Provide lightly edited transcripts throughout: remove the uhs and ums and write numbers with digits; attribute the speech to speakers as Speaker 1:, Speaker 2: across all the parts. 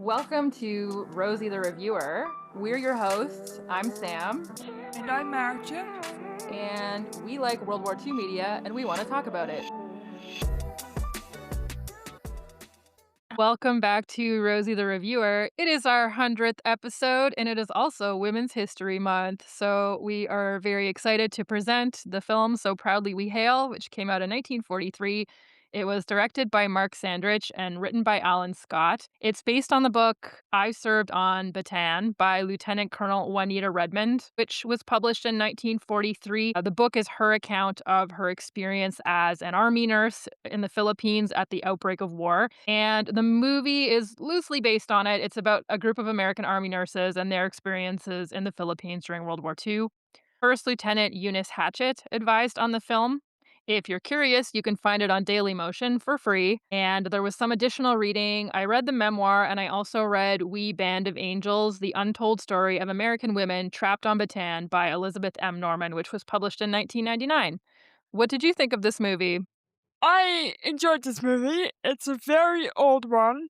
Speaker 1: Welcome to Rosie the Reviewer. We're your hosts. I'm Sam,
Speaker 2: And I'm Marcia.
Speaker 1: and we like World War II media, and we want to talk about it. Welcome back to Rosie the Reviewer. It is our 100th episode, and it is also Women's History Month. So we are very excited to present the film So Proudly We Hail, which came out in 1943. It was directed by Mark Sandrich and written by Alan Scott. It's based on the book I Served on Bataan by Lieutenant Colonel Juanita Redmond, which was published in 1943. The book is her account of her experience as an army nurse in the Philippines at the outbreak of war. And the movie is loosely based on it. It's about a group of American army nurses and their experiences in the Philippines during World War II. First Lieutenant Eunice Hatchett advised on the film. If you're curious, you can find it on Dailymotion for free. And there was some additional reading. I read the memoir, and I also read We Band of Angels, The Untold Story of American Women Trapped on Bataan by Elizabeth M. Norman, which was published in 1999. What did you think of this movie?
Speaker 2: I enjoyed this movie. It's a very old one,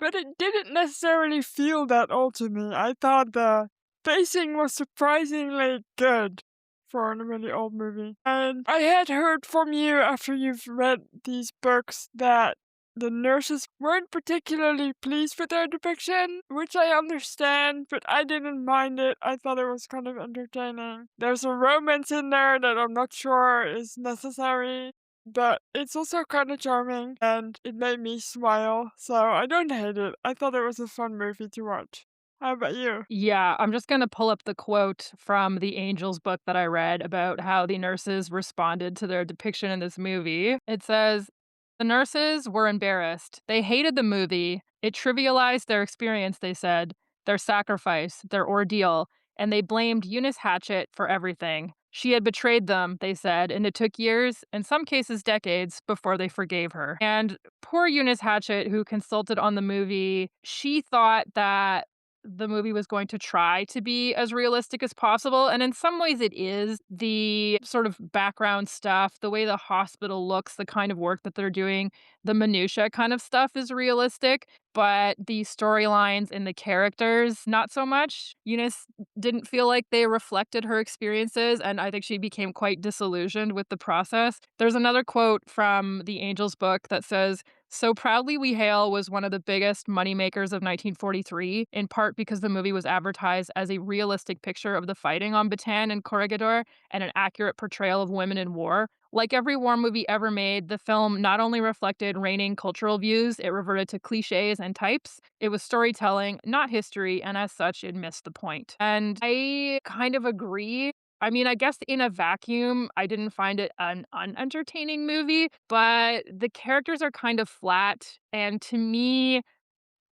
Speaker 2: but it didn't necessarily feel that old to me. I thought the pacing was surprisingly good for a really old movie. And I had heard from you after you've read these books that the nurses weren't particularly pleased with their depiction, which I understand, but I didn't mind it. I thought it was kind of entertaining. There's a romance in there that I'm not sure is necessary, but it's also kind of charming and it made me smile, so I don't hate it. I thought it was a fun movie to watch. How about you?
Speaker 1: Yeah, I'm just gonna pull up the quote from the Angels book that I read about how the nurses responded to their depiction in this movie. It says, "The nurses were embarrassed. They hated the movie. It trivialized their experience, they said, their sacrifice, their ordeal, and they blamed Eunice Hatchett for everything. She had betrayed them, they said, and it took years, in some cases decades, before they forgave her." And poor Eunice Hatchett, who consulted on the movie, she thought that the movie was going to try to be as realistic as possible. And in some ways, it is. The sort of background stuff, the way the hospital looks, the kind of work that they're doing, the minutia kind of stuff is realistic. But the storylines and the characters, not so much. Eunice didn't feel like they reflected her experiences, and I think she became quite disillusioned with the process. There's another quote from the Angels book that says, "So Proudly We Hail" was one of the biggest moneymakers of 1943, in part because the movie was advertised as a realistic picture of the fighting on Bataan and Corregidor and an accurate portrayal of women in war. Like every war movie ever made, the film not only reflected reigning cultural views, it reverted to cliches and types. It was storytelling, not history, and as such, it missed the point. And I kind of agree. I mean, I guess in a vacuum, I didn't find it an unentertaining movie, but the characters are kind of flat. And to me,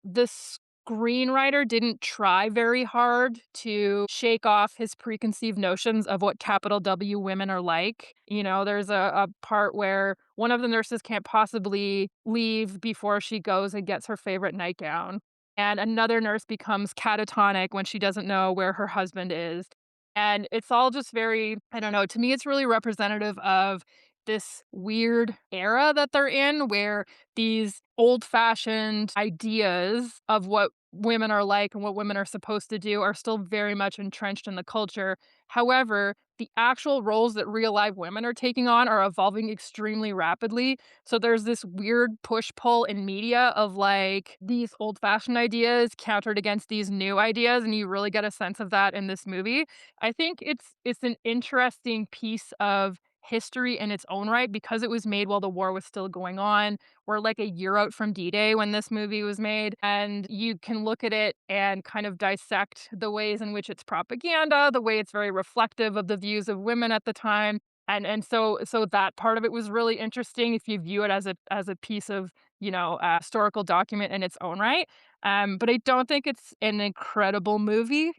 Speaker 1: the screenwriter didn't try very hard to shake off his preconceived notions of what capital W women are like. You know, there's a part where one of the nurses can't possibly leave before she goes and gets her favorite nightgown. And another nurse becomes catatonic when she doesn't know where her husband is. And it's all just very, I don't know, to me, it's really representative of this weird era that they're in where these old fashioned ideas of what women are like and what women are supposed to do are still very much entrenched in the culture. However, the actual roles that real live women are taking on are evolving extremely rapidly. So there's this weird push pull in media of like these old fashioned ideas countered against these new ideas. And you really get a sense of that in this movie. I think it's an interesting piece of history in its own right because it was made while the war was still going on. We're like a year out from D-Day when this movie was made, and you can look at it and kind of dissect the ways in which it's propaganda, the way it's very reflective of the views of women at the time. And so that part of it was really interesting if you view it as a piece of, historical document in its own right. But I don't think it's an incredible movie,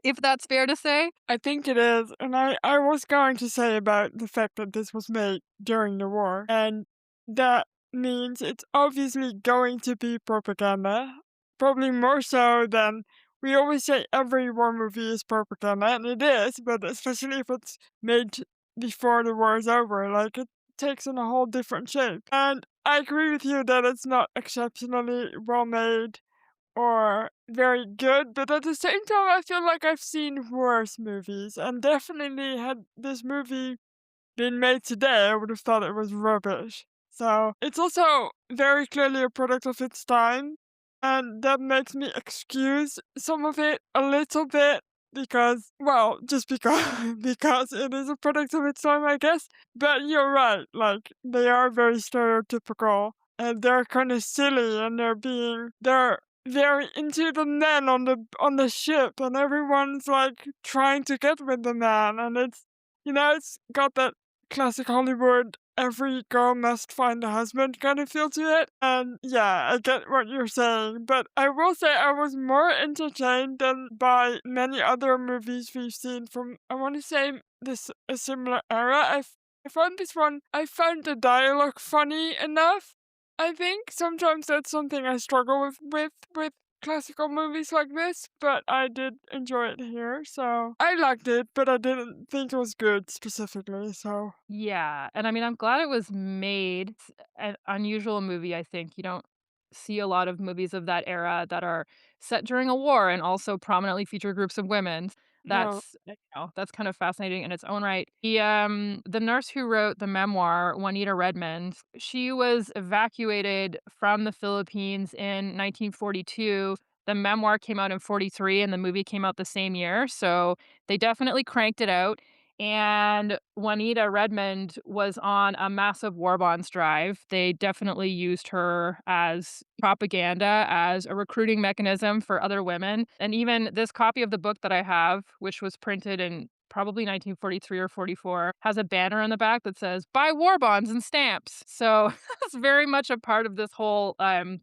Speaker 1: if that's fair to say.
Speaker 2: I think it is, and I was going to say about the fact that this was made during the war, and that means it's obviously going to be propaganda, probably more so than we always say every war movie is propaganda, and it is, but especially if it's made before the war is over, like it takes on a whole different shape. And I agree with you that it's not exceptionally well made. or very good, but at the same time, I feel like I've seen worse movies, and definitely had this movie been made today, I would have thought it was rubbish. So it's also very clearly a product of its time, and that makes me excuse some of it a little bit because, well, just because because it is a product of its time, I guess. But you're right, like they are very stereotypical and they're kind of silly, and they're very into the men on the ship, and everyone's like trying to get with the man, and it's got that classic Hollywood, every girl must find a husband kind of feel to it. And yeah, I get what you're saying, but I will say I was more entertained than by many other movies we've seen from, I want to say, this a similar era. I found this one, I found the dialogue funny enough. I think sometimes that's something I struggle with classical movies like this, but I did enjoy it here, so I liked it, but I didn't think it was good specifically, so
Speaker 1: Yeah, and I mean, I'm glad it was made. It's an unusual movie, I think. You don't see a lot of movies of that era that are set during a war and also prominently feature groups of women.
Speaker 2: no.
Speaker 1: That's kind of fascinating in its own right. The nurse who wrote the memoir, Juanita Redmond, she was evacuated from the Philippines in 1942. The memoir came out in 43 and the movie came out the same year, so they definitely cranked it out. And Juanita Redmond was on a massive war bonds drive. They definitely used her as propaganda, as a recruiting mechanism for other women. And even this copy of the book that I have, which was printed in probably 1943 or 44, has a banner on the back that says buy war bonds and stamps. So it's very much a part of this whole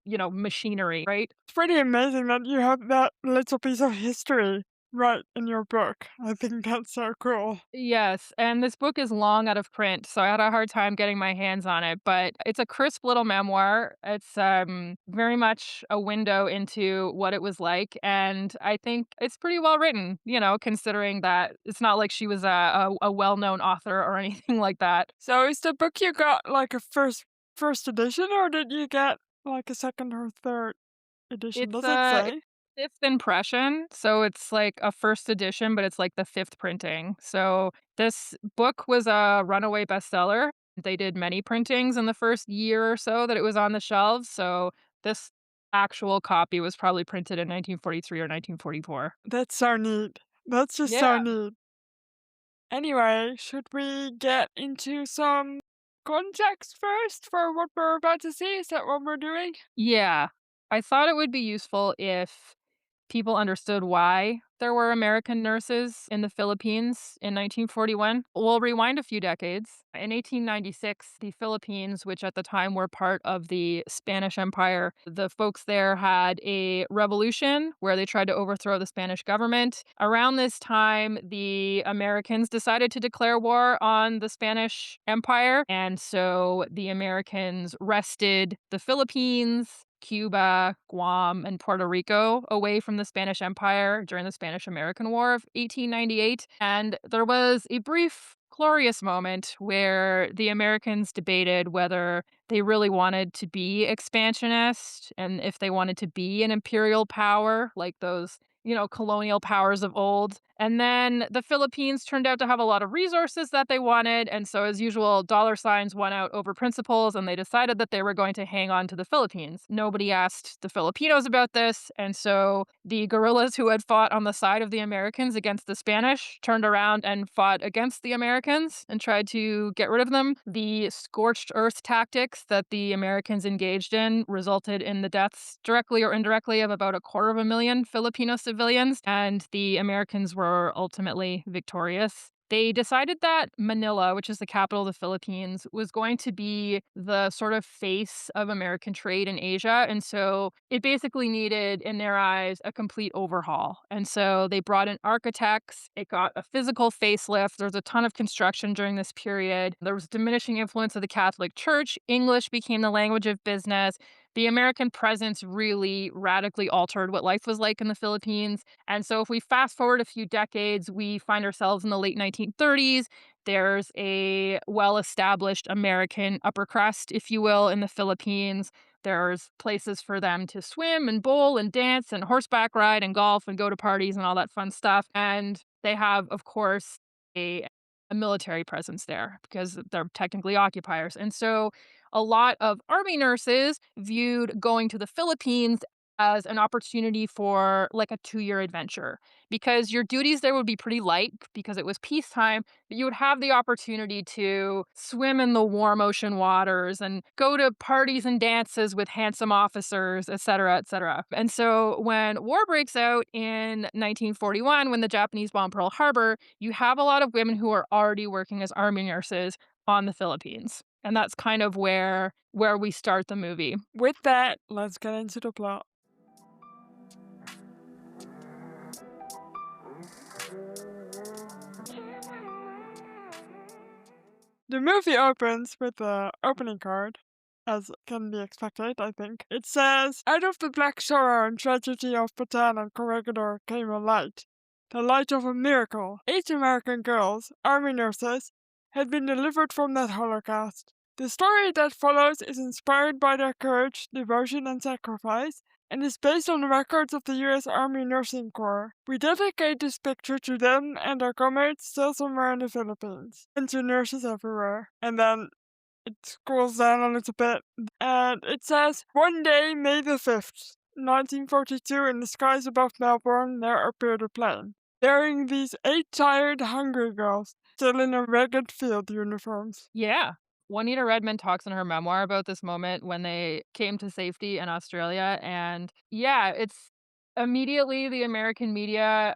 Speaker 1: machinery, right?
Speaker 2: It's pretty amazing that you have that little piece of history right in your book. I think that's so cool.
Speaker 1: Yes, and this book is long out of print, so I had a hard time getting my hands on it, but it's a crisp little memoir. It's very much a window into what it was like, and I think it's pretty well written, considering that it's not like she was a well-known author or anything like that.
Speaker 2: So is the book you got like a first edition, or did you get like a second or third edition?
Speaker 1: It's
Speaker 2: Does it
Speaker 1: it's
Speaker 2: say?
Speaker 1: 5th impression, so it's like a first edition, but it's like the 5th printing. So this book was a runaway bestseller. They did many printings in the first year or so that it was on the shelves, so this actual copy was probably printed in 1943 or 1944.
Speaker 2: That's so neat. That's just
Speaker 1: Yeah.
Speaker 2: so neat. Anyway, should we get into some context first for what we're about to see? Is that what we're doing?
Speaker 1: Yeah. I thought it would be useful if people understood why there were American nurses in the Philippines in 1941. We'll rewind a few decades. In 1896, the Philippines, which at the time were part of the Spanish Empire, the folks there had a revolution where they tried to overthrow the Spanish government. Around this time, the Americans decided to declare war on the Spanish Empire. And so the Americans wrested the Philippines, Cuba, Guam, and Puerto Rico away from the Spanish Empire during the Spanish American War of 1898. And there was a brief, glorious moment where the Americans debated whether they really wanted to be expansionist and if they wanted to be an imperial power like those, colonial powers of old. And then the Philippines turned out to have a lot of resources that they wanted. And so, as usual, dollar signs won out over principles, and they decided that they were going to hang on to the Philippines. Nobody asked the Filipinos about this. And so, the guerrillas who had fought on the side of the Americans against the Spanish turned around and fought against the Americans and tried to get rid of them. The scorched earth tactics that the Americans engaged in resulted in the deaths, directly or indirectly, of about 250,000 Filipino civilians, and the Americans were ultimately victorious. They decided that Manila, which is the capital of the Philippines, was going to be the sort of face of American trade in Asia. And so it basically needed, in their eyes, a complete overhaul. And so they brought in architects. It got a physical facelift. There was a ton of construction during this period. There was diminishing influence of the Catholic Church. English became the language of business. The American presence really radically altered what life was like in the Philippines. And so if we fast forward a few decades, we find ourselves in the late 1930s. There's a well established American upper crust, if you will, in the Philippines. There's places for them to swim and bowl and dance and horseback ride and golf and go to parties and all that fun stuff. And they have, of course, a a military presence there because they're technically occupiers. And so a lot of army nurses viewed going to the Philippines as an opportunity for like a 2-year adventure because your duties there would be pretty light because it was peacetime, but you would have the opportunity to swim in the warm ocean waters and go to parties and dances with handsome officers, et cetera, et cetera. And so when war breaks out in 1941, when the Japanese bomb Pearl Harbor, you have a lot of women who are already working as army nurses on the Philippines. And that's kind of where we start the movie.
Speaker 2: With that, let's get into the plot. The movie opens with the opening card, as can be expected, I think. It says, "Out of the black sorrow and tragedy of Bataan and Corregidor came a light, the light of a miracle. 8 American girls, army nurses, had been delivered from that Holocaust. The story that follows is inspired by their courage, devotion, and sacrifice, and is based on the records of the US Army Nursing Corps. We dedicate this picture to them and their comrades still somewhere in the Philippines, and to nurses everywhere." And then it scrolls down a little bit, and it says, "One day, May the 5th, 1942, in the skies above Melbourne, there appeared a plane, bearing these 8 tired, hungry girls, still in their ragged field uniforms."
Speaker 1: Yeah. Juanita Redmond talks in her memoir about this moment when they came to safety in Australia. And yeah, it's immediately the American media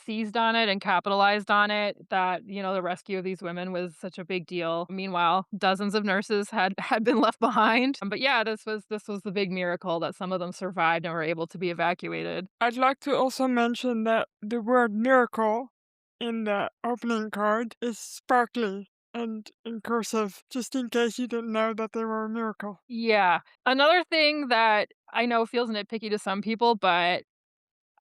Speaker 1: seized on it and capitalized on it that, the rescue of these women was such a big deal. Meanwhile, dozens of nurses had been left behind. But yeah, this was the big miracle that some of them survived and were able to be evacuated.
Speaker 2: I'd like to also mention that the word miracle in the opening card is sparkly and in cursive, just in case you didn't know that they were a miracle.
Speaker 1: Yeah. Another thing that I know feels nitpicky to some people, but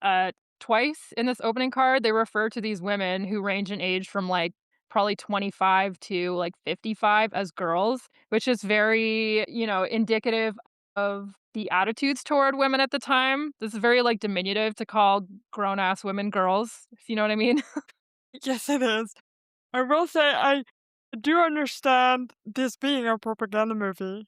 Speaker 1: uh, twice in this opening card, they refer to these women who range in age from like probably 25 to like 55 as girls, which is very, indicative of the attitudes toward women at the time. This is very like diminutive to call grown ass women girls, if you know what I mean.
Speaker 2: Yes, it is. I will say I do understand this being a propaganda movie,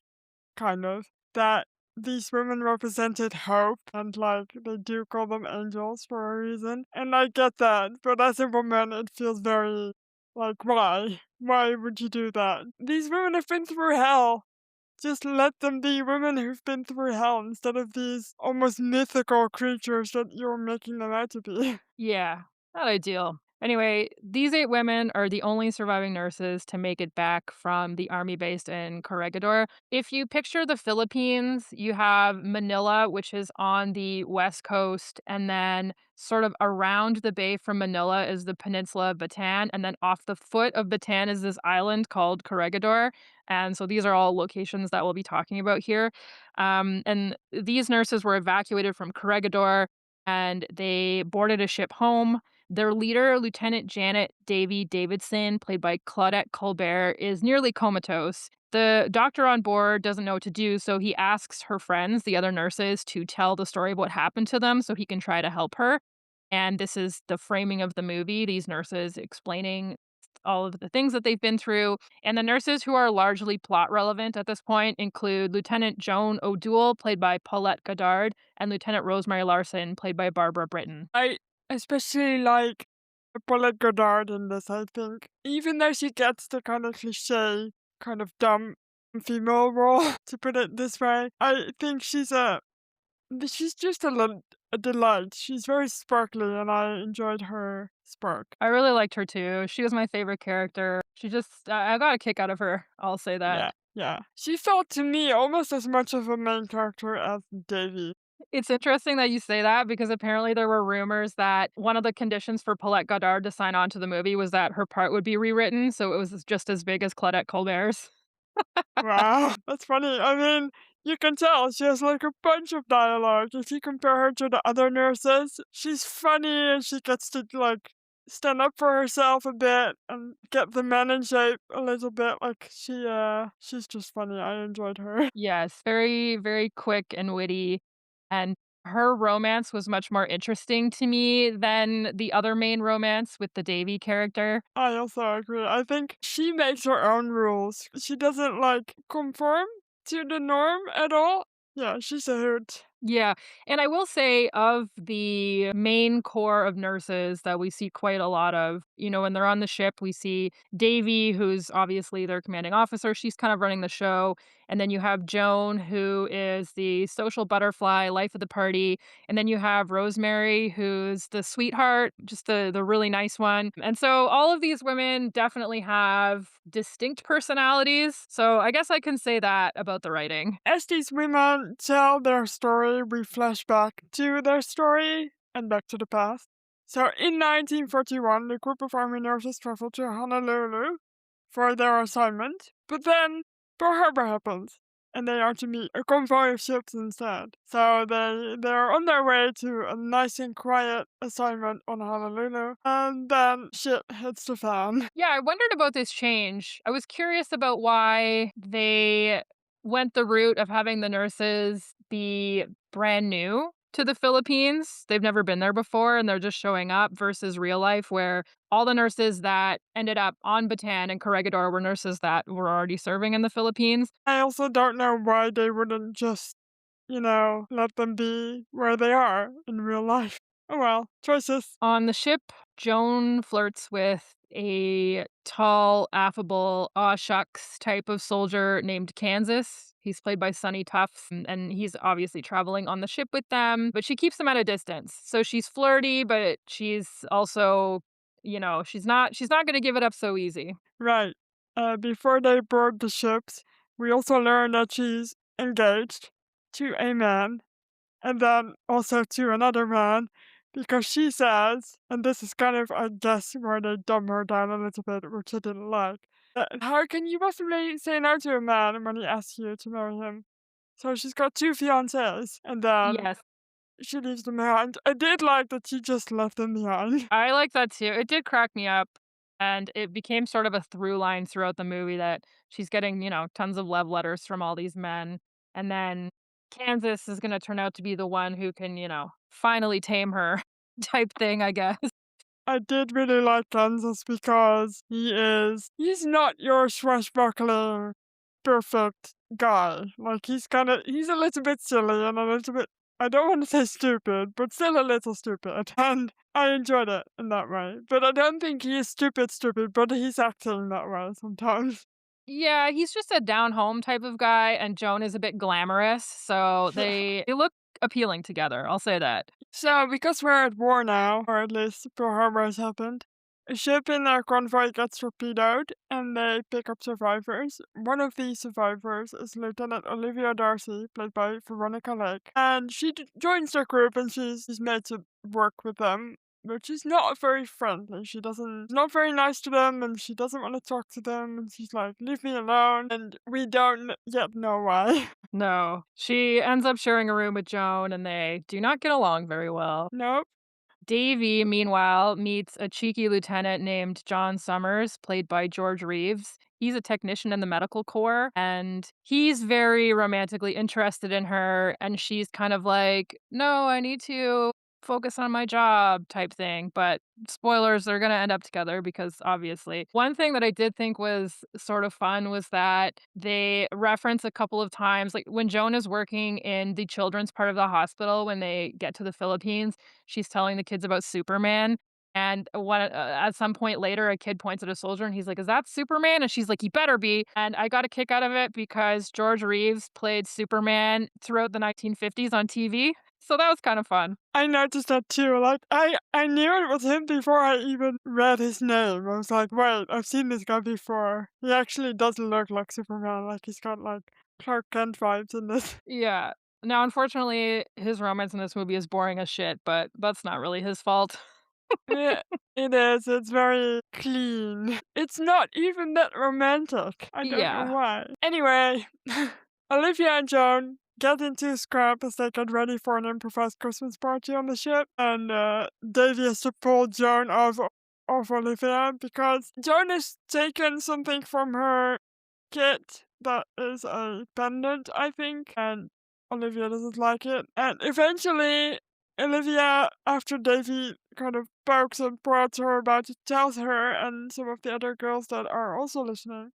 Speaker 2: kind of, that these women represented hope and like they do call them angels for a reason. And I get that, but as a woman, it feels very like, why? Why would you do that? These women have been through hell. Just let them be women who've been through hell instead of these almost mythical creatures that you're making them out to be.
Speaker 1: Yeah, not ideal. Anyway, these 8 women are the only surviving nurses to make it back from the army base in Corregidor. If you picture the Philippines, you have Manila, which is on the west coast, and then sort of around the bay from Manila is the peninsula of Bataan, and then off the foot of Bataan is this island called Corregidor. And so these are all locations that we'll be talking about here. And these nurses were evacuated from Corregidor and they boarded a ship home. Their leader, Lieutenant Janet Davy Davidson, played by Claudette Colbert, is nearly comatose. The doctor on board doesn't know what to do, so he asks her friends, the other nurses, to tell the story of what happened to them so he can try to help her. And this is the framing of the movie, these nurses explaining all of the things that they've been through. And the nurses who are largely plot relevant at this point include Lieutenant Joan O'Doul, played by Paulette Goddard, and Lieutenant Rosemary Larson, played by Barbara Britton.
Speaker 2: I especially like Paulette Goddard in this, I think. Even though she gets the kind of cliche, kind of dumb female role, to put it this way, I think she's just a delight. She's very sparkly, and I enjoyed her spark.
Speaker 1: I really liked her too. She was my favorite character. She just, I got a kick out of her. I'll say that.
Speaker 2: Yeah, yeah. She felt to me almost as much of a main character as Davy.
Speaker 1: It's interesting that you say that because apparently there were rumors that one of the conditions for Paulette Goddard to sign on to the movie was that her part would be rewritten, so it was just as big as Claudette Colbert's.
Speaker 2: Wow, that's funny. I mean, you can tell she has like a bunch of dialogue. If you compare her to the other nurses, she's funny and she gets to like stand up for herself a bit and get the man in shape a little bit. Like she's just funny. I enjoyed her.
Speaker 1: Yes, very, very quick and witty, and her romance was much more interesting to me than the other main romance with the Davy character.
Speaker 2: I also agree. I think she makes her own rules. She doesn't like conform to the norm at all. Yeah, she's a hoot.
Speaker 1: Yeah, and I will say of the main core of nurses that we see quite a lot of, when they're on the ship, we see Davy, who's obviously their commanding officer. She's kind of running the show. And then you have Joan, who is the social butterfly, life of the party. And then you have Rosemary, who's the sweetheart, just the really nice one. And so all of these women definitely have distinct personalities. So I guess I can say that about the writing.
Speaker 2: As these women tell their story, we flash back to their story and back to the past. So in 1941, the group of army nurses traveled to Honolulu for their assignment, but then Pearl Harbor happens, and they are to meet a convoy of ships instead. So they're on their way to a nice and quiet assignment on Honolulu, and then shit hits the fan.
Speaker 1: Yeah, I wondered about this change. I was curious about why they went the route of having the nurses be brand new to the Philippines. They've never been there before and they're just showing up versus real life where all the nurses that ended up on Bataan and Corregidor were nurses that were already serving in the Philippines.
Speaker 2: I also don't know why they wouldn't just, let them be where they are in real life. Oh well, choices.
Speaker 1: On the ship, Joan flirts with a tall, affable, aw shucks type of soldier named Kansas. He's played by Sonny Tufts, and he's obviously traveling on the ship with them, but she keeps him at a distance. So she's flirty, but she's also, she's not gonna give it up so easy.
Speaker 2: Right. Before they board the ships, we also learn that she's engaged to a man, and then also to another man, because she says, and this is kind of, I guess, where they dumb her down a little bit, which I didn't like. How can you possibly say no to a man when he asks you to marry him? So she's got two fiancés, and then
Speaker 1: Yes,
Speaker 2: she leaves them behind. I did like that she just left them behind.
Speaker 1: I like that too. It did crack me up, and it became sort of a through line throughout the movie that she's getting, tons of love letters from all these men, and then Kansas is gonna turn out to be the one who can, finally tame her type thing, I guess.
Speaker 2: I did really like Kansas because he's not your swashbuckling perfect guy. Like he's a little bit silly and a little bit, I don't want to say stupid, but still a little stupid. And I enjoyed it in that way. But I don't think he is stupid, but he's acting that way sometimes.
Speaker 1: Yeah, he's just a down home type of guy, and Joan is a bit glamorous, so
Speaker 2: Yeah.
Speaker 1: they look appealing together, I'll say that.
Speaker 2: So, because we're at war now, or at least Pearl Harbor has happened, a ship in their convoy gets torpedoed and they pick up survivors. One of these survivors is Lieutenant Olivia Darcy, played by Veronica Lake. And she joins their group and she's made to work with them. But she's not very friendly. Not very nice to them and she doesn't want to talk to them. And she's like, leave me alone. And we don't yet know why.
Speaker 1: No, she ends up sharing a room with Joan, and they do not get along very well.
Speaker 2: Nope.
Speaker 1: Davy, meanwhile, meets a cheeky lieutenant named John Summers, played by George Reeves. He's a technician in the medical corps, and he's very romantically interested in her. And she's kind of like, no, I need to focus on my job type thing. But spoilers, they're going to end up together because obviously. One thing that I did think was sort of fun was that they reference a couple of times, like when Joan is working in the children's part of the hospital when they get to the Philippines, she's telling the kids about Superman. And at some point later, a kid points at a soldier and he's like, "Is that Superman?" And she's like, "He better be." And I got a kick out of it because George Reeves played Superman throughout the 1950s on TV. So that was kind of fun.
Speaker 2: I noticed that too. Like I knew it was him before I even read his name. I was like, wait, I've seen this guy before. He actually doesn't look like Superman. Like he's got like Clark Kent vibes in this.
Speaker 1: Yeah. Now, unfortunately, his romance in this movie is boring as shit, but that's not really his fault.
Speaker 2: Yeah, it is. It's very clean. It's not even that romantic. I don't know
Speaker 1: Yeah.
Speaker 2: why. Anyway, Olivia and Joan get into a scrap as they get ready for an improvised Christmas party on the ship, and Davy has to pull Joan over of Olivia because Joan has taken something from her kit that is a pendant, I think, and Olivia doesn't like it. And eventually, Olivia, after Davy kind of pokes and prods her about it, tells her and some of the other girls that are also listening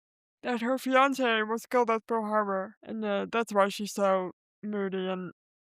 Speaker 2: that her fiance was killed at Pearl Harbor, and that's why she's so moody and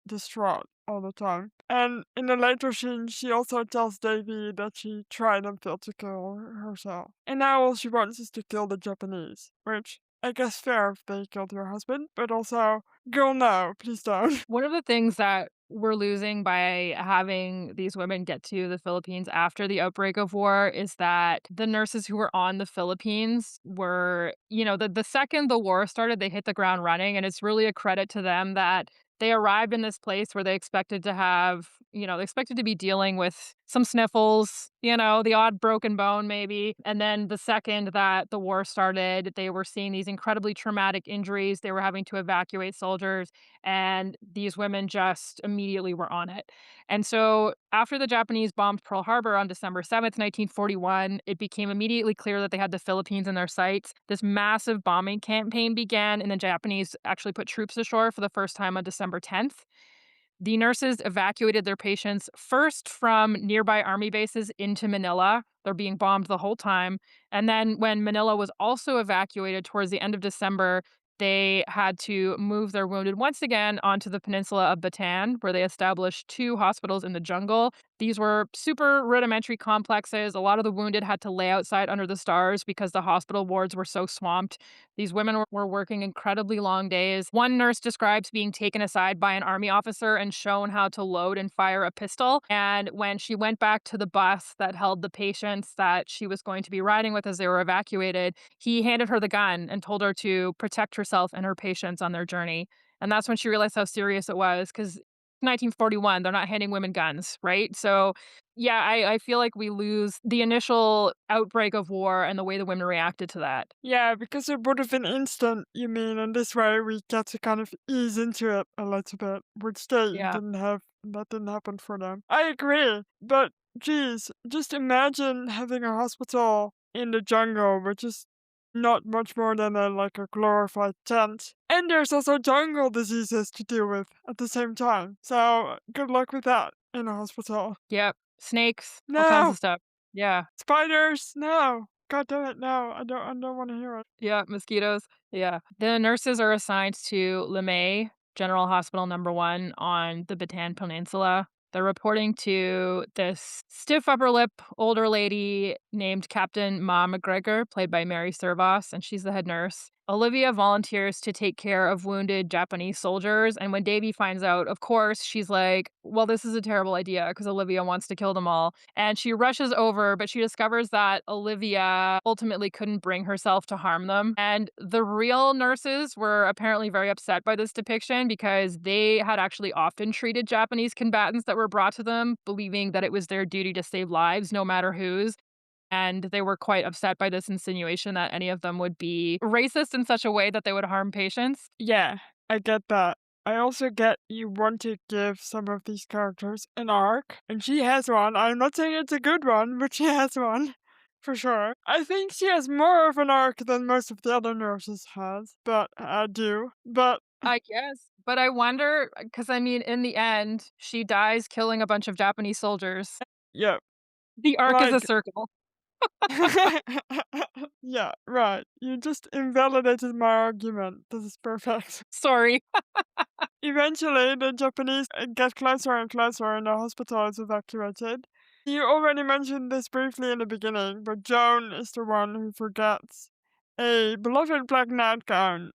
Speaker 2: distraught all the time. And in a later scene, she also tells Davy that she tried and failed to kill herself. And now all she wants is to kill the Japanese, which I guess fair if they killed her husband, but also, girl, no, please don't.
Speaker 1: One of the things that we're losing by having these women get to the Philippines after the outbreak of war is that the nurses who were on the Philippines were, the second the war started, they hit the ground running. And it's really a credit to them that they arrived in this place where they expected to have, they expected to be dealing with some sniffles, the odd broken bone maybe. And then the second that the war started, they were seeing these incredibly traumatic injuries. They were having to evacuate soldiers, and these women just immediately were on it. And so after the Japanese bombed Pearl Harbor on December 7th, 1941, it became immediately clear that they had the Philippines in their sights. This massive bombing campaign began, and the Japanese actually put troops ashore for the first time on December 10th. The nurses evacuated their patients first from nearby army bases into Manila. They're being bombed the whole time. And then when Manila was also evacuated towards the end of December, they had to move their wounded once again onto the peninsula of Bataan, where they established two hospitals in the jungle. These were super rudimentary complexes. A lot of the wounded had to lay outside under the stars because the hospital wards were so swamped. These women were working incredibly long days. One nurse describes being taken aside by an army officer and shown how to load and fire a pistol. And when she went back to the bus that held the patients that she was going to be riding with as they were evacuated, he handed her the gun and told her to protect herself and her patients on their journey. And that's when she realized how serious it was, because 1941, they're not handing women guns, right? So, yeah, I feel like we lose the initial outbreak of war and the way the women reacted to that.
Speaker 2: Yeah, because it would have been instant, you mean, and this way we get to kind of ease into it a little bit, which they
Speaker 1: Yeah.
Speaker 2: didn't have, that didn't happen for them. I agree, but geez, just imagine having a hospital in the jungle, which is not much more than like a glorified tent. And there's also jungle diseases to deal with at the same time. So good luck with that in a hospital.
Speaker 1: Yep. Snakes, all kinds
Speaker 2: No!
Speaker 1: of stuff. Yeah.
Speaker 2: Spiders! No! God damn it, no. I don't want to hear it.
Speaker 1: Yeah, mosquitoes. Yeah. The nurses are assigned to LeMay General Hospital Number 1 on the Bataan Peninsula. They're reporting to this stiff upper lip older lady named Captain Ma McGregor, played by Mary Servos, and she's the head nurse. Olivia volunteers to take care of wounded Japanese soldiers, and when Davy finds out, of course, she's like, well, this is a terrible idea because Olivia wants to kill them all. And she rushes over, but she discovers that Olivia ultimately couldn't bring herself to harm them. And the real nurses were apparently very upset by this depiction because they had actually often treated Japanese combatants that were brought to them, believing that it was their duty to save lives, no matter whose. And they were quite upset by this insinuation that any of them would be racist in such a way that they would harm patients.
Speaker 2: Yeah, I get that. I also get you want to give some of these characters an arc, and she has one. I'm not saying it's a good one, but she has one. For sure. I think she has more of an arc than most of the other nurses has, but I do. But
Speaker 1: I guess. But I wonder, because I mean, in the end, she dies killing a bunch of Japanese soldiers.
Speaker 2: yeah,
Speaker 1: The arc is a
Speaker 2: like
Speaker 1: circle.
Speaker 2: yeah, right. You just invalidated my argument. This is perfect.
Speaker 1: Sorry.
Speaker 2: Eventually, the Japanese get closer and closer and the hospital is evacuated. You already mentioned this briefly in the beginning, but Joan is the one who forgets a beloved black nightgown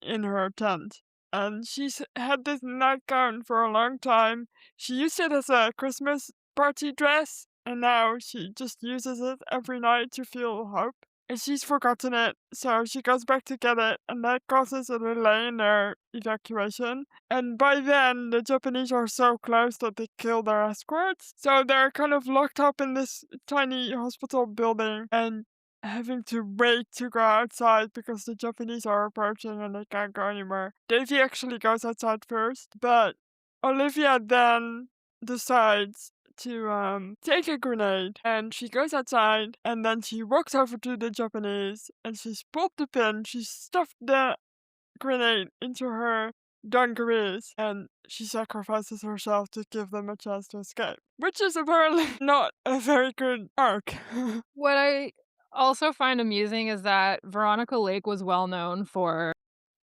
Speaker 2: in her tent. And she's had this nightgown for a long time. She used it as a Christmas party dress, and now she just uses it every night to feel hope. And she's forgotten it, so she goes back to get it, and that causes a delay in their evacuation. And by then, the Japanese are so close that they kill their escorts. So they're kind of locked up in this tiny hospital building, and having to wait to go outside because the Japanese are approaching and they can't go anywhere. Davy actually goes outside first, but Olivia then decides take a grenade, and she goes outside, and then she walks over to the Japanese, and she's pulled the pin, she stuffed the grenade into her dungarees, and she sacrifices herself to give them a chance to escape, which is apparently not a very good arc.
Speaker 1: What I also find amusing is that Veronica Lake was well known for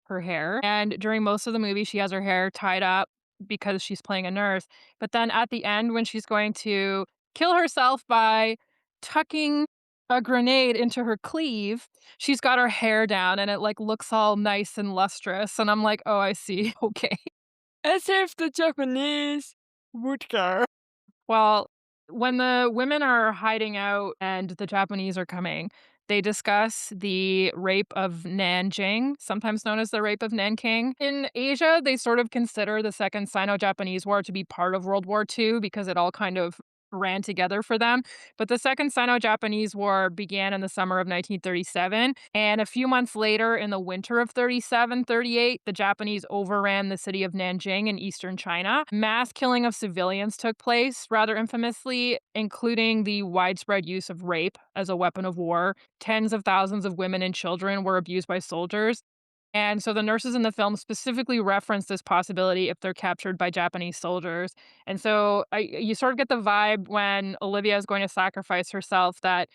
Speaker 1: her hair, and during most of the movie, she has her hair tied up because she's playing a nurse, but then at the end, when she's going to kill herself by tucking a grenade into her sleeve, she's got her hair down and it, like, looks all nice and lustrous, and I'm like, "Oh, I see, okay."
Speaker 2: As if the Japanese would care.
Speaker 1: Well, when the women are hiding out and the Japanese are coming, they discuss the rape of Nanjing, sometimes known as the rape of Nanking. In Asia, they sort of consider the Second Sino-Japanese War to be part of World War II because it all kind of ran together for them. But the Second Sino-Japanese War began in the summer of 1937, and a few months later, in the winter of 37-38, the Japanese overran the city of Nanjing in eastern China. Mass killing of civilians took place, rather infamously, including the widespread use of rape as a weapon of war. Tens of thousands of women and children were abused by soldiers. And so the nurses in the film specifically reference this possibility if they're captured by Japanese soldiers. And so you sort of get the vibe when Olivia is going to sacrifice herself that,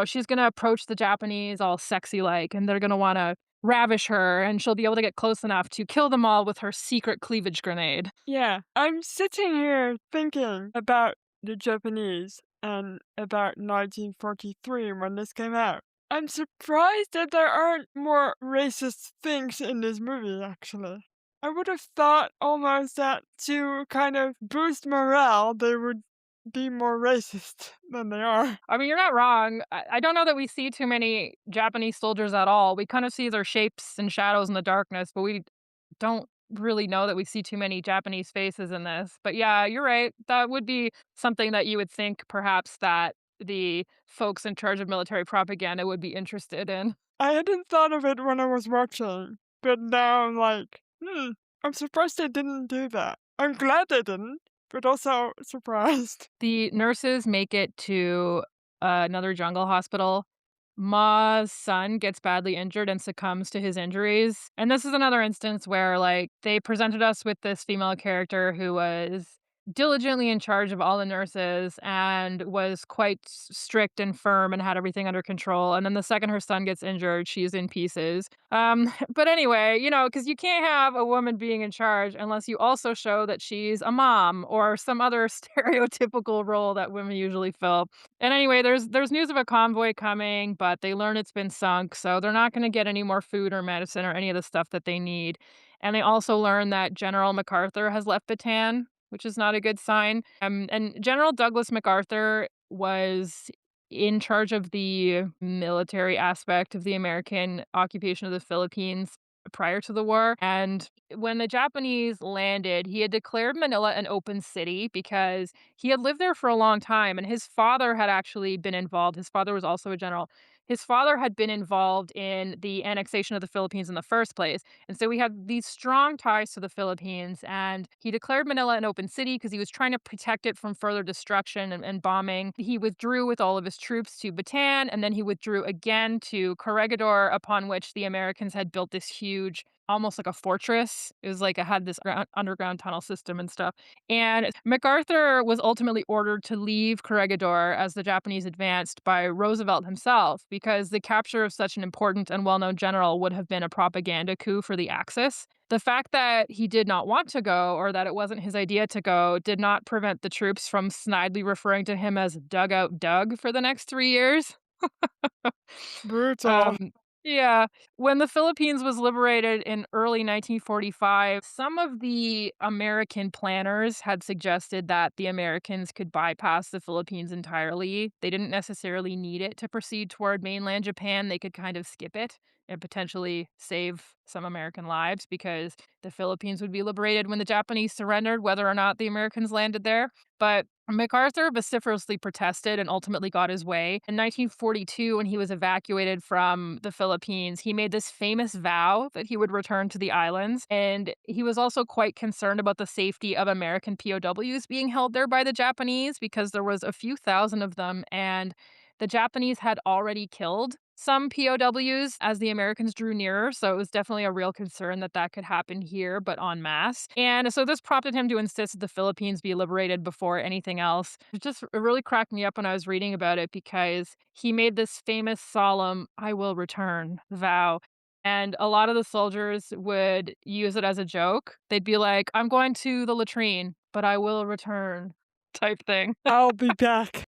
Speaker 1: she's going to approach the Japanese all sexy like, and they're going to want to ravish her, and she'll be able to get close enough to kill them all with her secret cleavage grenade.
Speaker 2: Yeah, I'm sitting here thinking about the Japanese and about 1943 when this came out. I'm surprised that there aren't more racist things in this movie, actually. I would have thought almost that to kind of boost morale, they would be more racist than they are.
Speaker 1: I mean, you're not wrong. I don't know that we see too many Japanese soldiers at all. We kind of see their shapes and shadows in the darkness, but we don't really know that we see too many Japanese faces in this. But yeah, you're right. That would be something that you would think perhaps that the folks in charge of military propaganda would be interested in.
Speaker 2: I hadn't thought of it when I was watching, but now I'm like, I'm surprised they didn't do that. I'm glad they didn't, but also surprised.
Speaker 1: The nurses make it to another jungle hospital. Ma's son gets badly injured and succumbs to his injuries. And this is another instance where, like, they presented us with this female character who was diligently in charge of all the nurses and was quite strict and firm and had everything under control. And then the second her son gets injured, she's in pieces. But anyway, because you can't have a woman being in charge unless you also show that she's a mom or some other stereotypical role that women usually fill. And anyway, there's news of a convoy coming, but they learn it's been sunk, so they're not gonna get any more food or medicine or any of the stuff that they need. And they also learn that General MacArthur has left Bataan, which is not a good sign. And General Douglas MacArthur was in charge of the military aspect of the American occupation of the Philippines prior to the war. And when the Japanese landed, he had declared Manila an open city because he had lived there for a long time and his father had actually been involved. His father was also a general. His father had been involved in the annexation of the Philippines in the first place. And so we had these strong ties to the Philippines. And he declared Manila an open city because he was trying to protect it from further destruction and bombing. He withdrew with all of his troops to Bataan, and then he withdrew again to Corregidor, upon which the Americans had built this huge, almost like a fortress. It was like it had this underground tunnel system and stuff. And MacArthur was ultimately ordered to leave Corregidor as the Japanese advanced by Roosevelt himself because the capture of such an important and well known general would have been a propaganda coup for the Axis. The fact that he did not want to go or that it wasn't his idea to go did not prevent the troops from snidely referring to him as Dugout Doug for the next 3 years.
Speaker 2: Brutal.
Speaker 1: Um, yeah. When the Philippines was liberated in early 1945, some of the American planners had suggested that the Americans could bypass the Philippines entirely. They didn't necessarily need it to proceed toward mainland Japan. They could kind of skip it. and potentially save some American lives because the Philippines would be liberated when the Japanese surrendered, whether or not the Americans landed there. But MacArthur vociferously protested and ultimately got his way. In 1942, when he was evacuated from the Philippines, he made this famous vow that he would return to the islands. And he was also quite concerned about the safety of American POWs being held there by the Japanese because there was a few thousand of them. And the Japanese had already killed some POWs as the Americans drew nearer, so it was definitely a real concern that that could happen here, but en masse. And so this prompted him to insist that the Philippines be liberated before anything else. It really cracked me up when I was reading about it because he made this famous solemn "I will return" vow. And a lot of the soldiers would use it as a joke. They'd be like, "I'm going to the latrine, but I will return," type thing.
Speaker 2: I'll be back.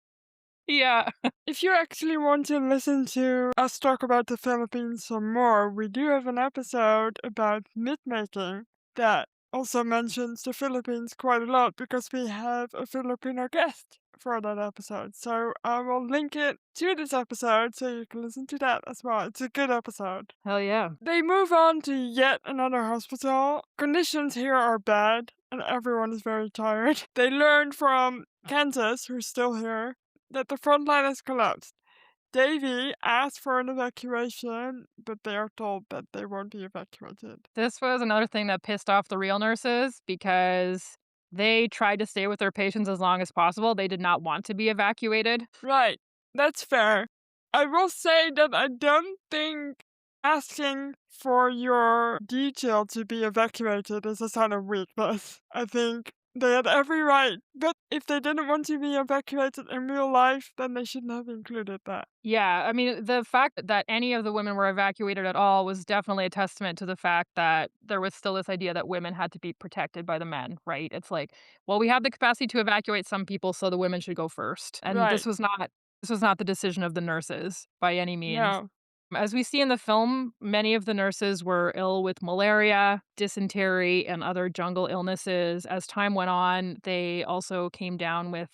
Speaker 1: Yeah.
Speaker 2: If you actually want to listen to us talk about the Philippines some more, we do have an episode about myth making that also mentions the Philippines quite a lot because we have a Filipino guest for that episode. So I will link it to this episode so you can listen to that as well. It's a good episode.
Speaker 1: Hell yeah.
Speaker 2: They move on to yet another hospital. Conditions here are bad and everyone is very tired. They learn from Kansas, who's still here, that the front line has collapsed. Davy asks for an evacuation, but they are told that they won't be evacuated.
Speaker 1: This was another thing that pissed off the real nurses because they tried to stay with their patients as long as possible. They did not want to be evacuated.
Speaker 2: Right, that's fair. I will say that I don't think asking for your detail to be evacuated is a sign of weakness. I think they had every right, but if they didn't want to be evacuated in real life, then they shouldn't have included that.
Speaker 1: Yeah, I mean, the fact that any of the women were evacuated at all was definitely a testament to the fact that there was still this idea that women had to be protected by the men, right? It's like, well, we have the capacity to evacuate some people, so the women should go first. And
Speaker 2: Right.
Speaker 1: this was not the decision of the nurses by any means.
Speaker 2: No.
Speaker 1: As we see in the film, many of the nurses were ill with malaria, dysentery, and other jungle illnesses. As time went on, they also came down with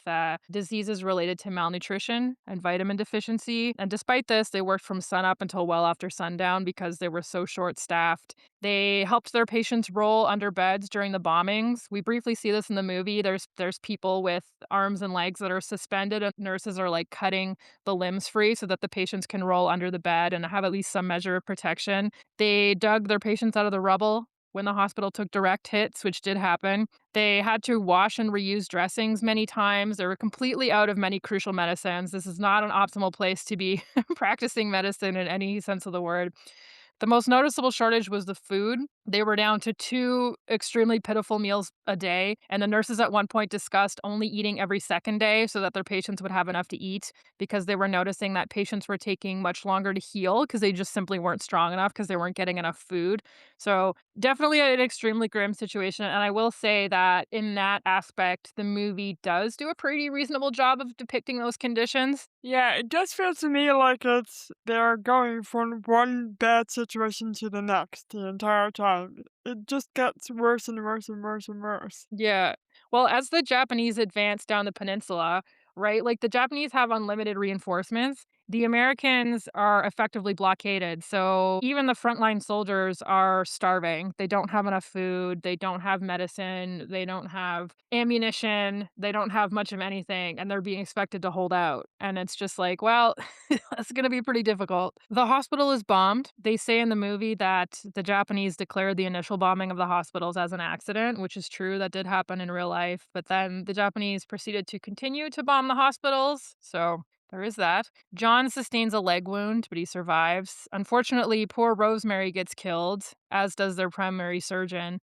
Speaker 1: diseases related to malnutrition and vitamin deficiency. And despite this, they worked from sunup until well after sundown because they were so short staffed. They helped their patients roll under beds during the bombings. We briefly see this in the movie. There's people with arms and legs that are suspended, and nurses are like cutting the limbs free so that the patients can roll under the bed and have at least some measure of protection. They dug their patients out of the rubble when the hospital took direct hits, which did happen. They had to wash and reuse dressings many times. They were completely out of many crucial medicines. This is not an optimal place to be practicing medicine in any sense of the word. The most noticeable shortage was the food. They were down to 2 extremely pitiful meals a day, and the nurses at one point discussed only eating every second day so that their patients would have enough to eat because they were noticing that patients were taking much longer to heal because they just simply weren't strong enough because they weren't getting enough food. So, definitely an extremely grim situation, and I will say that in that aspect, the movie does do a pretty reasonable job of depicting those conditions.
Speaker 2: Yeah, it does feel to me like they're going from one bad situation to the next the entire time. It just gets worse and worse and worse and worse.
Speaker 1: Yeah. Well, as the Japanese advance down the peninsula, right? Like the Japanese have unlimited reinforcements. The Americans are effectively blockaded. So even the frontline soldiers are starving. They don't have enough food. They don't have medicine. They don't have ammunition. They don't have much of anything. And they're being expected to hold out. And it's just like, well, that's going to be pretty difficult. The hospital is bombed. They say in the movie that the Japanese declared the initial bombing of the hospitals as an accident, which is true. That did happen in real life. But then the Japanese proceeded to continue to bomb the hospitals. So there is that. John sustains a leg wound, but he survives. Unfortunately, poor Rosemary gets killed, as does their primary surgeon.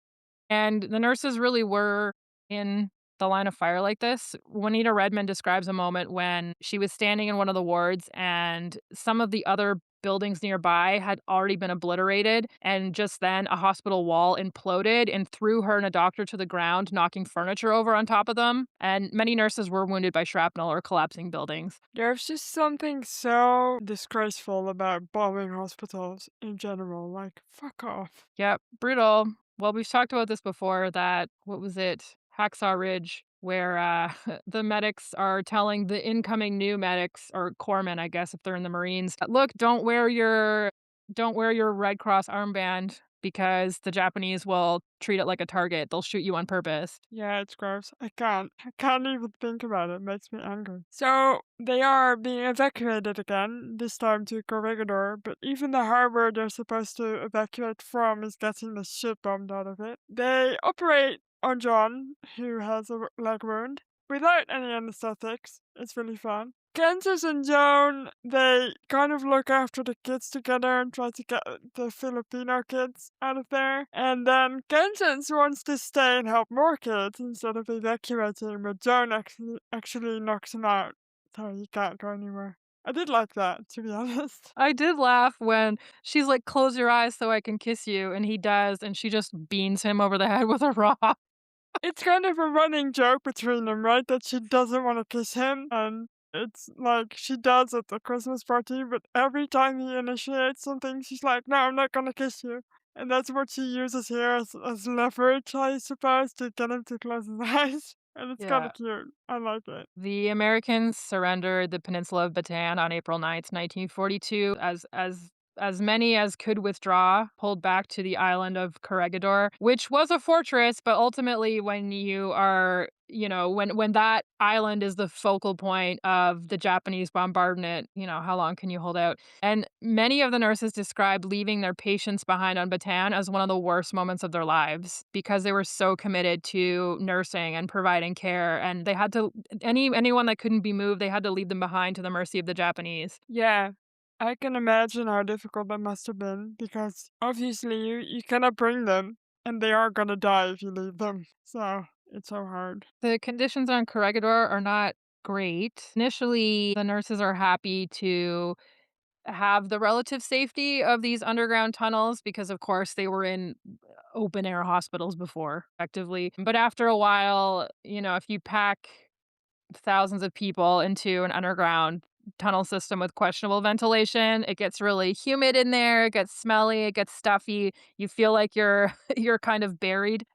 Speaker 1: And the nurses really were in the line of fire like this. Juanita Redmond describes a moment when she was standing in one of the wards and some of the other buildings nearby had already been obliterated. And just then, a hospital wall imploded and threw her and a doctor to the ground, knocking furniture over on top of them. And many nurses were wounded by shrapnel or collapsing buildings.
Speaker 2: There's just something so disgraceful about bombing hospitals in general. Like, fuck off.
Speaker 1: Yep, brutal. Well, we've talked about this before that, what was it? Hacksaw Ridge, where the medics are telling the incoming new medics, or corpsmen, I guess, if they're in the Marines, look, don't wear your Don't wear your Red Cross armband because the Japanese will treat it like a target. They'll shoot you on purpose.
Speaker 2: Yeah, it's gross. I can't. I can't even think about it. It makes me angry. So they are being evacuated again, this time to Corregidor, but even the harbor they're supposed to evacuate from is getting the shit bombed out of it. They operate on John, who has a leg wound, without any anesthetics. It's really fun. Kansas and Joan, they kind of look after the kids together and try to get the Filipino kids out of there. And then Kansas wants to stay and help more kids instead of evacuating, but Joan actually knocks him out, so he can't go anywhere. I did like that, to be honest.
Speaker 1: I did laugh when she's like, "Close your eyes so I can kiss you," and he does, and she just beans him over the head with a rock.
Speaker 2: It's kind of a running joke between them, right? That she doesn't want to kiss him, and it's like she does at the Christmas party, but every time he initiates something, she's like, "No, I'm not gonna kiss you." And that's what she uses here as leverage, I suppose, to get him to close his eyes. And it's kind
Speaker 1: Yeah.
Speaker 2: of cute. I like it.
Speaker 1: The Americans surrendered the peninsula of Bataan on April 9th, 1942, as many as could withdraw pulled back to the island of Corregidor, which was a fortress, but ultimately when you are, when that island is the focal point of the Japanese bombardment, how long can you hold out? And many of the nurses described leaving their patients behind on Bataan as one of the worst moments of their lives because they were so committed to nursing and providing care, and they had to anyone that couldn't be moved, they had to leave them behind to the mercy of the Japanese.
Speaker 2: Yeah, I can imagine how difficult that must have been because obviously you cannot bring them and they are gonna die if you leave them. So it's so hard.
Speaker 1: The conditions on Corregidor are not great. Initially, the nurses are happy to have the relative safety of these underground tunnels because, of course, they were in open air hospitals before, effectively. But after a while, if you pack thousands of people into an underground tunnel system with questionable ventilation, it gets really humid in there, it gets smelly, it gets stuffy. You feel like you're you're kind of buried.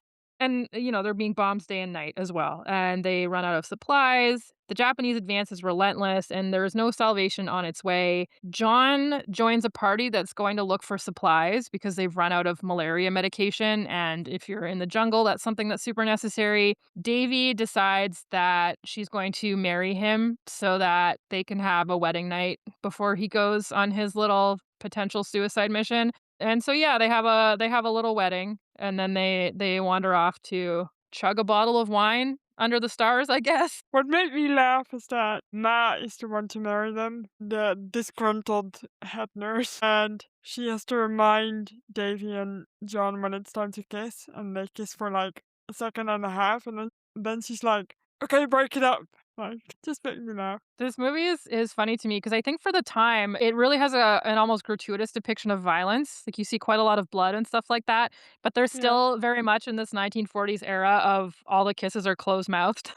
Speaker 1: And, they're being bombed day and night as well. And they run out of supplies. The Japanese advance is relentless and there is no salvation on its way. John joins a party that's going to look for supplies because they've run out of malaria medication. And if you're in the jungle, that's something that's super necessary. Davy decides that she's going to marry him so that they can have a wedding night before he goes on his little potential suicide mission. And so, yeah, they have a little wedding, and then they wander off to chug a bottle of wine under the stars, I guess.
Speaker 2: What made me laugh is that Ma is the one to marry them, the disgruntled head nurse, and she has to remind Davy and John when it's time to kiss, and they kiss for like a second and a half, and then she's like, "Okay, break it up." Like, just make me laugh.
Speaker 1: This movie is funny to me because I think for the time, it really has an almost gratuitous depiction of violence. Like, you see quite a lot of blood and stuff like that, but they're
Speaker 2: Yeah.
Speaker 1: still very much in this 1940s era of all the kisses are closed-mouthed.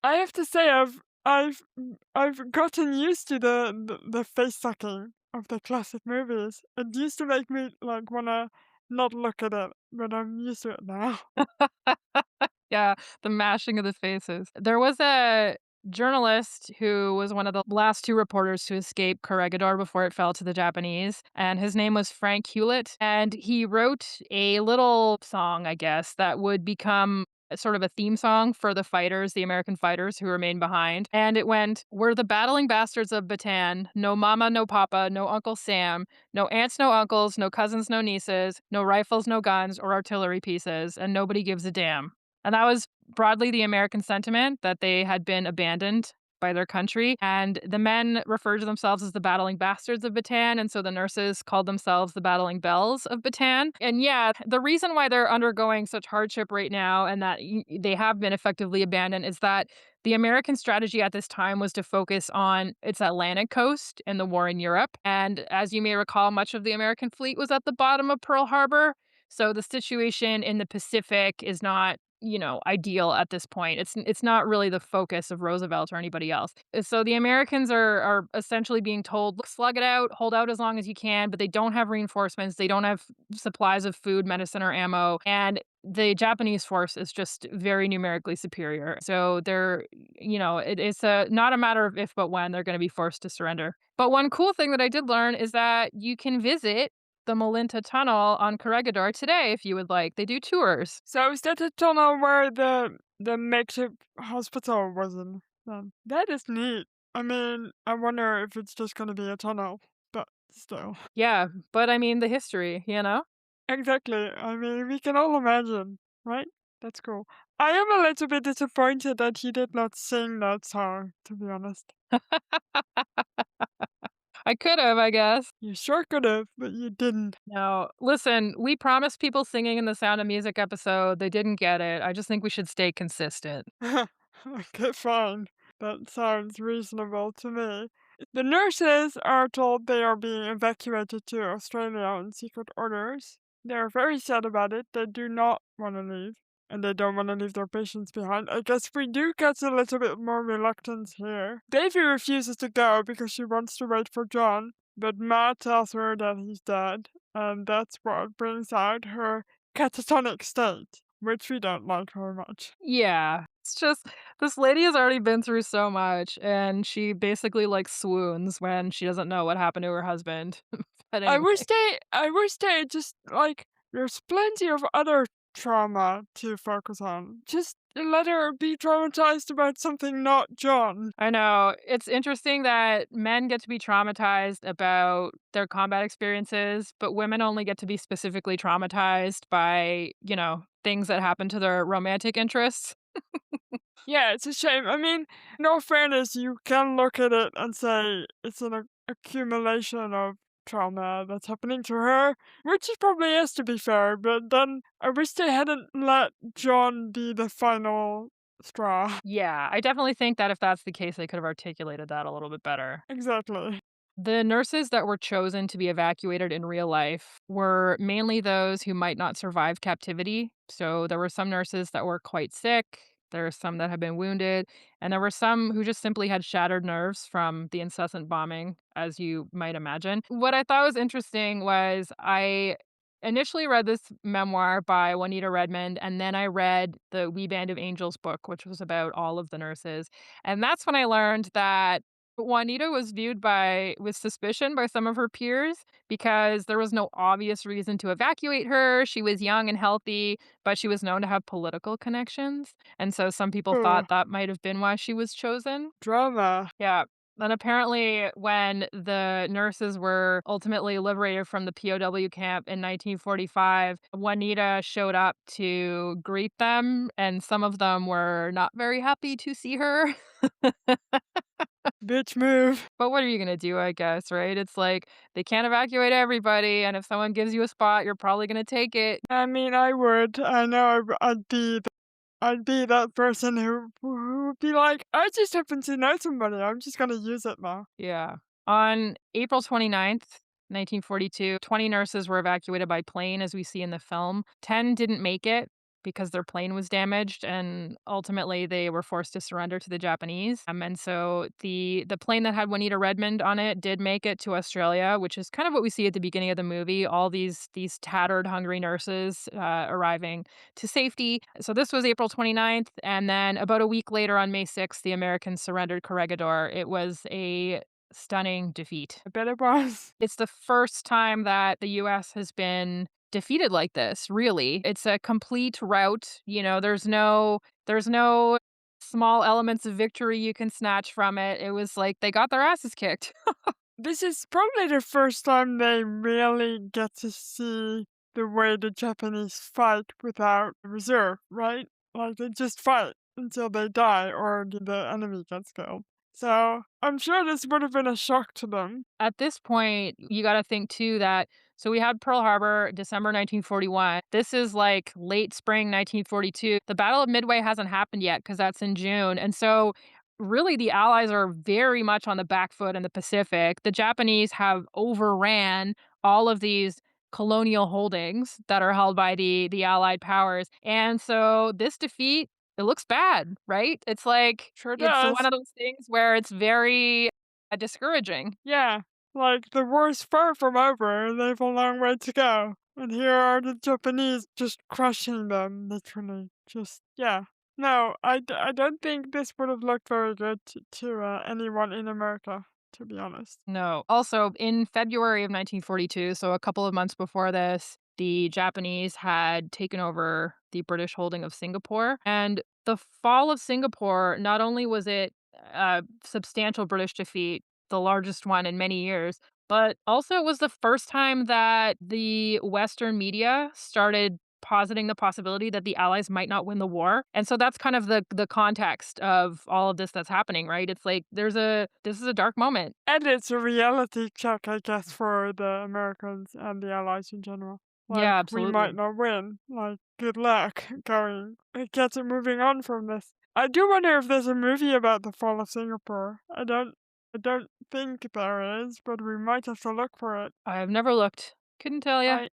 Speaker 2: I have to say, I've gotten used to the face sucking of the classic movies. It used to make me like wanna not look at it, but I'm used to it now.
Speaker 1: Yeah, the mashing of the faces. There was a journalist who was one of the last two reporters to escape Corregidor before it fell to the Japanese, and his name was Frank Hewlett, and he wrote a little song, I guess, that would become sort of a theme song for the fighters, the American fighters who remained behind. And it went, "We're the battling bastards of Bataan. No mama, no papa, no Uncle Sam. No aunts, no uncles, no cousins, no nieces. No rifles, no guns, or artillery pieces. And nobody gives a damn." And that was broadly the American sentiment that they had been abandoned by their country. And the men referred to themselves as the battling bastards of Bataan. And so the nurses called themselves the battling belles of Bataan. And yeah, the reason why they're undergoing such hardship right now and that they have been effectively abandoned is that the American strategy at this time was to focus on its Atlantic coast and the war in Europe. And as you may recall, much of the American fleet was at the bottom of Pearl Harbor. So the situation in the Pacific is not, ideal at this point. It's not really the focus of Roosevelt or anybody else. So the Americans are essentially being told, "Look, slug it out, hold out as long as you can," but they don't have reinforcements, they don't have supplies of food, medicine, or ammo. And the Japanese force is just very numerically superior. So they're, it's not a matter of if but when they're going to be forced to surrender. But one cool thing that I did learn is that you can visit the Malinta Tunnel on Corregidor today if you would like. They do tours.
Speaker 2: So is that the tunnel where the makeshift hospital was in then? That is neat. I mean, I wonder if it's just gonna be a tunnel, but still.
Speaker 1: Yeah, but I mean the history, you know?
Speaker 2: Exactly. I mean, we can all imagine, right? That's cool. I am a little bit disappointed that he did not sing that song, to be honest.
Speaker 1: I could have, I guess.
Speaker 2: You sure could have, but you didn't.
Speaker 1: No, listen, we promised people singing in the Sound of Music episode. They didn't get it. I just think we should stay consistent.
Speaker 2: Okay, fine. That sounds reasonable to me. The nurses are told they are being evacuated to Australia on secret orders. They are very sad about it. They do not want to leave, and they don't want to leave their patients behind. I guess we do get a little bit more reluctance here. Davy refuses to go because she wants to wait for John, but Ma tells her that he's dead, and that's what brings out her catatonic state, which we don't like very much.
Speaker 1: Yeah, it's just this lady has already been through so much, and she basically, like, swoons when she doesn't know what happened to her husband. But
Speaker 2: I
Speaker 1: anyway.
Speaker 2: wish they just like there's plenty of other trauma to focus on. Just let her be traumatized about something not John.
Speaker 1: I know. It's interesting that men get to be traumatized about their combat experiences, but women only get to be specifically traumatized by, things that happen to their romantic interests.
Speaker 2: Yeah, it's a shame. I mean, in all fairness, you can look at it and say it's an accumulation of trauma that's happening to her, which it probably is to be fair, but then I wish they hadn't let John be the final straw.
Speaker 1: Yeah, I definitely think that if that's the case, they could have articulated that a little bit better.
Speaker 2: Exactly.
Speaker 1: The nurses that were chosen to be evacuated in real life were mainly those who might not survive captivity. So there were some nurses that were quite sick, there were some that had been wounded, and there were some who just simply had shattered nerves from the incessant bombing, as you might imagine. What I thought was interesting was I initially read this memoir by Juanita Redmond, and then I read the We Band of Angels book, which was about all of the nurses. And that's when I learned that Juanita was viewed with suspicion by some of her peers because there was no obvious reason to evacuate her. She was young and healthy, but she was known to have political connections, and so some people
Speaker 2: Ugh,
Speaker 1: thought that might have been why she was chosen.
Speaker 2: drama.
Speaker 1: Yeah. And apparently, when the nurses were ultimately liberated from the POW camp in 1945, Juanita showed up to greet them, and some of them were not very happy to see her.
Speaker 2: Bitch move.
Speaker 1: But what are you gonna do, I guess, right? It's like they can't evacuate everybody, and if someone gives you a spot, you're probably gonna take it.
Speaker 2: I mean, I would. I know I'd be that person who would be like, I just happen to know somebody. I'm just gonna use it now.
Speaker 1: Yeah. On April 29th, 1942, 20 nurses were evacuated by plane, as we see in the film. 10 didn't make it because their plane was damaged, and ultimately they were forced to surrender to the Japanese. And so the plane that had Juanita Redmond on it did make it to Australia, which is kind of what we see at the beginning of the movie. All these tattered, hungry nurses arriving to safety. So this was April 29th, and then about a week later on May 6th, the Americans surrendered Corregidor. It was a stunning defeat.
Speaker 2: I bet it was.
Speaker 1: It's the first time that the US has been defeated like this, really. It's a complete rout, there's no small elements of victory you can snatch from it. It was like they got their asses kicked.
Speaker 2: This is probably the first time they really get to see the way the Japanese fight without reserve, right? Like they just fight until they die or the enemy gets killed. So I'm sure this would have been a shock to them.
Speaker 1: At this point, you gotta think too that so we had Pearl Harbor, December 1941. This is like late spring 1942. The Battle of Midway hasn't happened yet because that's in June. And so really the Allies are very much on the back foot in the Pacific. The Japanese have overran all of these colonial holdings that are held by the Allied powers. And so this defeat, it looks bad, right? It's like
Speaker 2: Sure
Speaker 1: it's one
Speaker 2: does.
Speaker 1: of those things where it's very discouraging.
Speaker 2: Yeah. Like the war's far from over. They've a long way to go. And here are the Japanese just crushing them, literally. Just, yeah. No, I don't think this would have looked very good to anyone in America, to be honest.
Speaker 1: No. Also, in February of 1942, so a couple of months before this, the Japanese had taken over the British holding of Singapore. And the fall of Singapore, not only was it a substantial British defeat, the largest one in many years, but also it was the first time that the Western media started positing the possibility that the Allies might not win the war. And so that's kind of the context of all of this that's happening, right? It's like this is a dark moment.
Speaker 2: And it's a reality check, I guess, for the Americans and the Allies in general. Like,
Speaker 1: Yeah,
Speaker 2: we might
Speaker 1: absolutely.
Speaker 2: not win. Like, good luck going. Get it moving on from this. I do wonder if there's a movie about the fall of Singapore. I don't think there is, but we might have to look for it.
Speaker 1: I've never looked. Couldn't tell you.
Speaker 2: I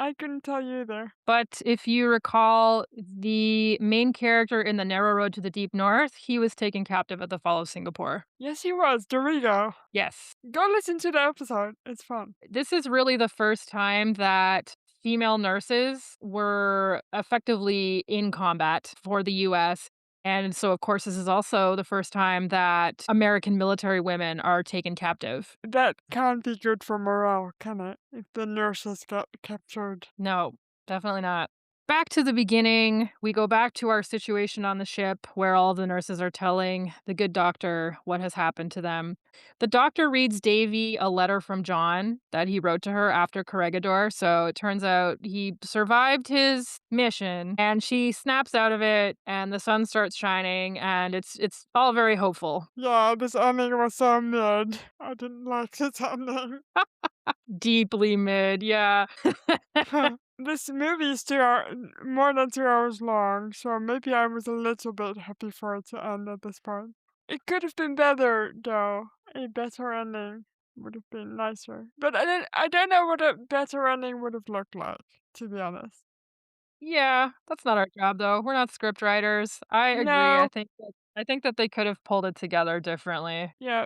Speaker 2: I couldn't tell you either.
Speaker 1: But if you recall, the main character in The Narrow Road to the Deep North, he was taken captive at the fall of Singapore.
Speaker 2: Yes, he was, Dorito.
Speaker 1: Yes.
Speaker 2: Go listen to the episode. It's fun.
Speaker 1: This is really the first time that female nurses were effectively in combat for the US. And so, of course, this is also the first time that American military women are taken captive.
Speaker 2: That can't be good for morale, can it? If the nurses got captured.
Speaker 1: No, definitely not. Back to the beginning, we go back to our situation on the ship where all the nurses are telling the good doctor what has happened to them. The doctor reads Davy a letter from John that he wrote to her after Corregidor. So it turns out he survived his mission and she snaps out of it and the sun starts shining and it's all very hopeful.
Speaker 2: Yeah, this ending was so mid. I didn't like this ending.
Speaker 1: Deeply mid, yeah.
Speaker 2: This movie is more than 2 hours long, so maybe I was a little bit happy for it to end at this point. It could have been better, though. A better ending would have been nicer. But I don't know what a better ending would have looked like, to be honest.
Speaker 1: Yeah, that's not our job though. We're not script writers. I agree.
Speaker 2: No,
Speaker 1: I think that they could have pulled it together differently.
Speaker 2: yeah.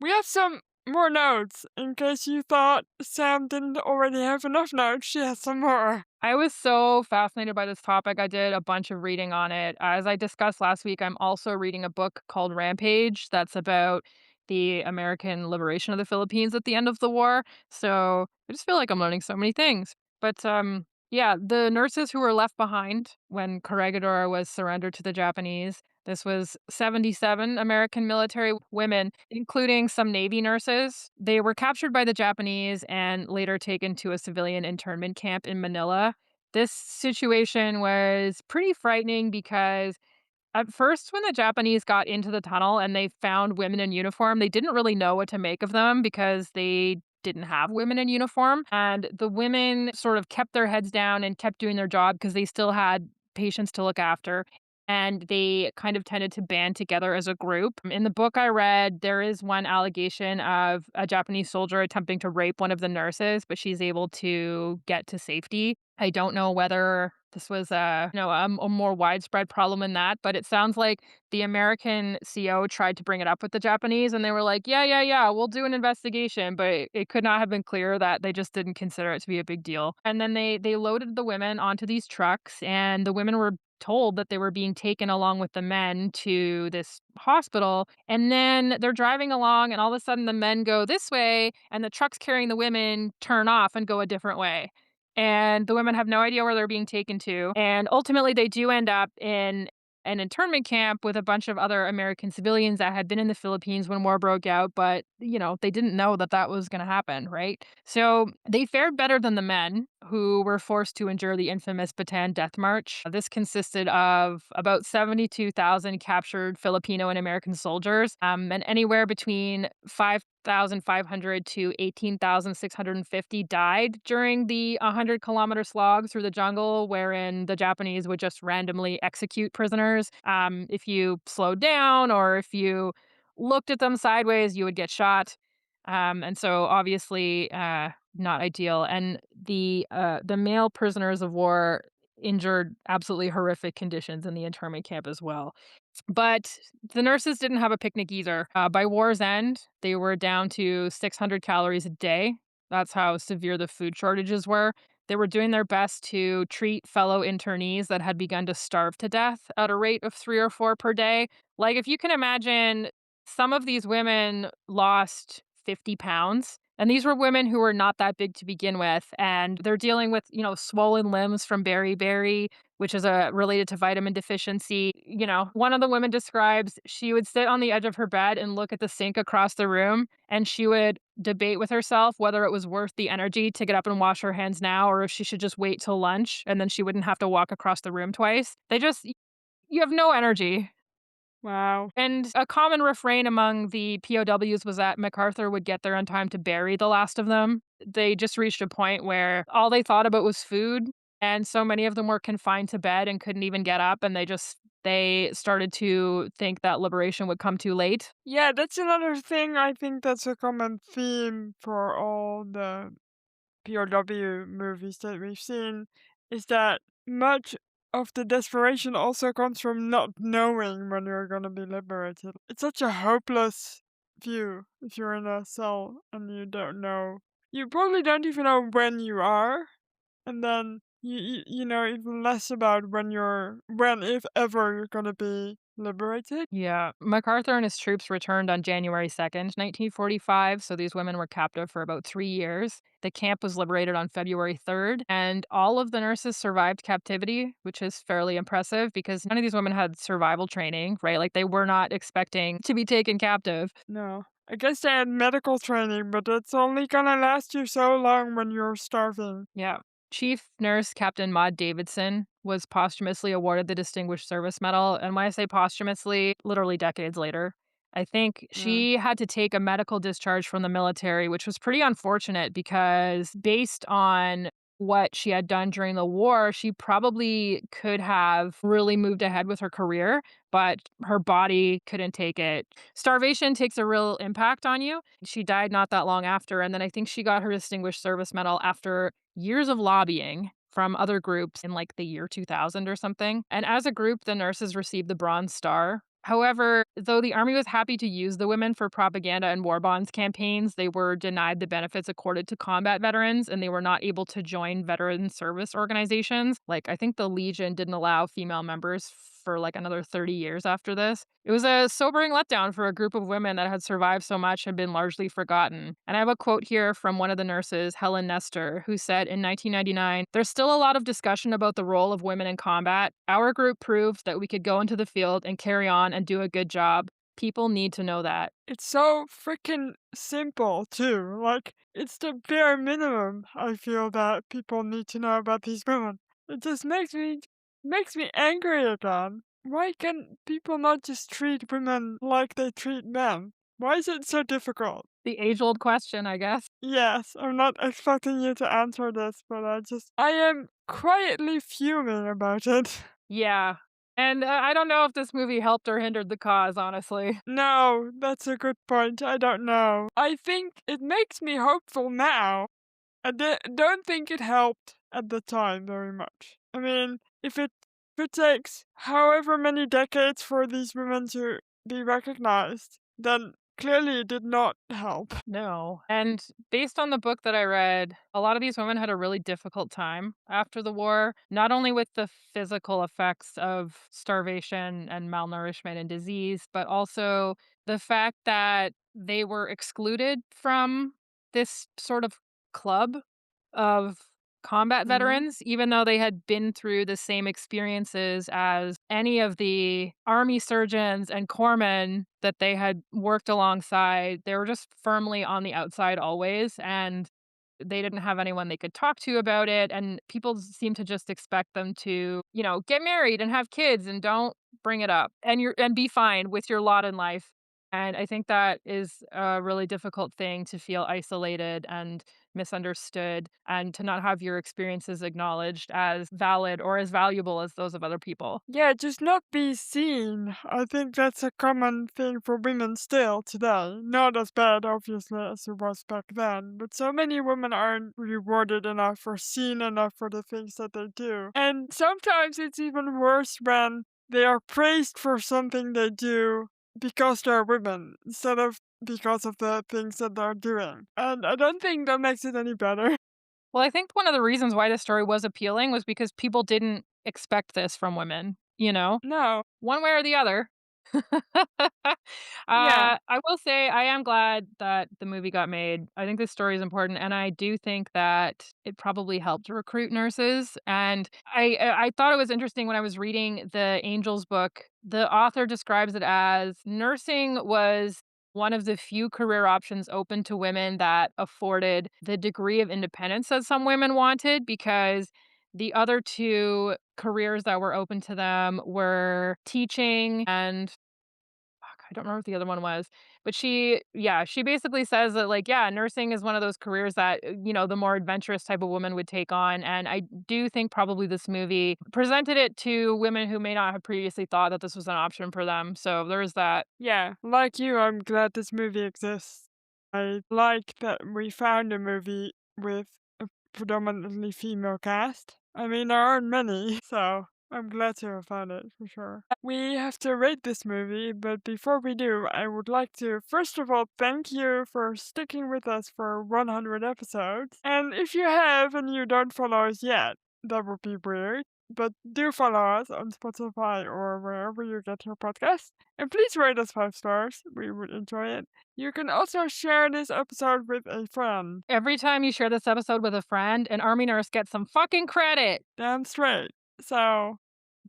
Speaker 2: We have some more notes. In case you thought Sam didn't already have enough notes, she has some more.
Speaker 1: I was so fascinated by this topic. I did a bunch of reading on it. As I discussed last week, I'm also reading a book called Rampage that's about the American liberation of the Philippines at the end of the war. So I just feel like I'm learning so many things. But yeah, the nurses who were left behind when Corregidor was surrendered to the Japanese. This was 77 American military women, including some Navy nurses. They were captured by the Japanese and later taken to a civilian internment camp in Manila. This situation was pretty frightening because at first, when the Japanese got into the tunnel and they found women in uniform, they didn't really know what to make of them because they didn't have women in uniform. And the women sort of kept their heads down and kept doing their job because they still had patients to look after. And they kind of tended to band together as a group. In the book I read, there is one allegation of a Japanese soldier attempting to rape one of the nurses, but she's able to get to safety. I don't know whether this was a more widespread problem than that, but it sounds like the American CO tried to bring it up with the Japanese and they were like, "Yeah, yeah, yeah, we'll do an investigation," but it could not have been clearer that they just didn't consider it to be a big deal. And then they loaded the women onto these trucks and the women were told that they were being taken along with the men to this hospital. And then they're driving along and all of a sudden the men go this way and the trucks carrying the women turn off and go a different way, and the women have no idea where they're being taken to. And ultimately, they do end up in an internment camp with a bunch of other American civilians that had been in the Philippines when war broke out, but they didn't know that that was going to happen, right? So they fared better than the men who were forced to endure the infamous Bataan Death March. This consisted of about 72,000 captured Filipino and American soldiers, and anywhere between 5,500 to 18,650 died during the 100-kilometer slog through the jungle, wherein the Japanese would just randomly execute prisoners. If you slowed down or if you looked at them sideways, you would get shot. And so obviously not ideal. And the male prisoners of war endured absolutely horrific conditions in the internment camp as well. But the nurses didn't have a picnic either. By war's end, they were down to 600 calories a day. That's how severe the food shortages were. They were doing their best to treat fellow internees that had begun to starve to death at a rate of 3 or 4 per day. Like, if you can imagine, some of these women lost 50 pounds, and these were women who were not that big to begin with, and they're dealing with, swollen limbs from beriberi, which is, related to vitamin deficiency. One of the women describes she would sit on the edge of her bed and look at the sink across the room, and she would debate with herself whether it was worth the energy to get up and wash her hands now or if she should just wait till lunch, and then she wouldn't have to walk across the room twice. You have no energy.
Speaker 2: Wow.
Speaker 1: And a common refrain among the POWs was that MacArthur would get there on time to bury the last of them. They just reached a point where all they thought about was food, and so many of them were confined to bed and couldn't even get up, and they started to think that liberation would come too late.
Speaker 2: Yeah, that's another thing I think that's a common theme for all the POW movies that we've seen is that much of the desperation also comes from not knowing when you're gonna be liberated. It's such a hopeless view if you're in a cell and you don't know. You probably don't even know when you are, and then you know even less about when if ever you're gonna be liberated.
Speaker 1: Yeah, MacArthur and his troops returned on January 2nd, 1945, so these women were captive for about 3 years. The camp was liberated on February 3rd, and all of the nurses survived captivity, which is fairly impressive because none of these women had survival training, right? Like, they were not expecting to be taken captive.
Speaker 2: No. I guess they had medical training, but it's only gonna last you so long when you're starving.
Speaker 1: Yeah. Chief Nurse Captain Maud Davidson was posthumously awarded the Distinguished Service Medal. And when I say posthumously, literally decades later. I think
Speaker 2: Yeah.
Speaker 1: she had to take a medical discharge from the military, which was pretty unfortunate because based on what she had done during the war, she probably could have really moved ahead with her career, but her body couldn't take it. Starvation takes a real impact on you. She died not that long after. And then I think she got her Distinguished Service Medal after years of lobbying from other groups in like the year 2000 or something. And as a group, the nurses received the Bronze Star. However, though the army was happy to use the women for propaganda and war bonds campaigns, they were denied the benefits accorded to combat veterans and they were not able to join veteran service organizations. Like, I think the Legion didn't allow female members for like another 30 years after this. It was a sobering letdown for a group of women that had survived so much and been largely forgotten. And I have a quote here from one of the nurses, Helen Nestor, who said in 1999, "There's still a lot of discussion about the role of women in combat. Our group proved that we could go into the field and carry on and do a good job. People need to know that."
Speaker 2: It's so freaking simple too. Like it's the bare minimum I feel that people need to know about these women. It just makes me angry again. Why can people not just treat women like they treat men? Why is it so difficult?
Speaker 1: The age old question, I guess.
Speaker 2: Yes, I'm not expecting you to answer this, but I am quietly fuming about it.
Speaker 1: Yeah. And I don't know if this movie helped or hindered the cause, honestly.
Speaker 2: No, that's a good point. I don't know. I think it makes me hopeful now. Don't think it helped at the time very much. I mean, if it takes however many decades for these women to be recognized, then clearly it did not help.
Speaker 1: No. And based on the book that I read, a lot of these women had a really difficult time after the war, not only with the physical effects of starvation and malnourishment and disease, but also the fact that they were excluded from this sort of club of combat
Speaker 2: Mhm.
Speaker 1: veterans, even though they had been through the same experiences as any of the army surgeons and corpsmen that they had worked alongside. They were just firmly on the outside always, and they didn't have anyone they could talk to about it. And people seem to just expect them to, get married and have kids and don't bring it up and be fine with your lot in life. And I think that is a really difficult thing to feel isolated and misunderstood and to not have your experiences acknowledged as valid or as valuable as those of other people.
Speaker 2: Yeah, just not be seen. I think that's a common thing for women still today. Not as bad, obviously, as it was back then, but so many women aren't rewarded enough or seen enough for the things that they do. And sometimes it's even worse when they are praised for something they do because they're women instead of because of the things that they're doing. And I don't think that makes it any better.
Speaker 1: Well, I think one of the reasons why this story was appealing was because people didn't expect this from women, you know?
Speaker 2: No.
Speaker 1: One way or the other.
Speaker 2: Yeah.
Speaker 1: I will say I am glad that the movie got made. I think this story is important, and I do think that it probably helped recruit nurses. And I thought it was interesting when I was reading the Angels book. The author describes it as nursing was one of the few career options open to women that afforded the degree of independence that some women wanted because the other two careers that were open to them were teaching and fuck, I don't remember what the other one was, but she basically says that, like, yeah, nursing is one of those careers that, the more adventurous type of woman would take on, and I do think probably this movie presented it to women who may not have previously thought that this was an option for them, so there's that.
Speaker 2: Yeah, like you, I'm glad this movie exists. I like that we found a movie with a predominantly female cast. I mean, there aren't many, so I'm glad to have found it for sure. We have to rate this movie, but before we do, I would like to first of all thank you for sticking with us for 100 episodes. And if you have and you don't follow us yet, that would be weird. But do follow us on Spotify or wherever you get your podcasts. And please rate us 5 stars. We would enjoy it. You can also share this episode with a friend.
Speaker 1: Every time you share this episode with a friend, an army nurse gets some fucking credit.
Speaker 2: Damn straight. So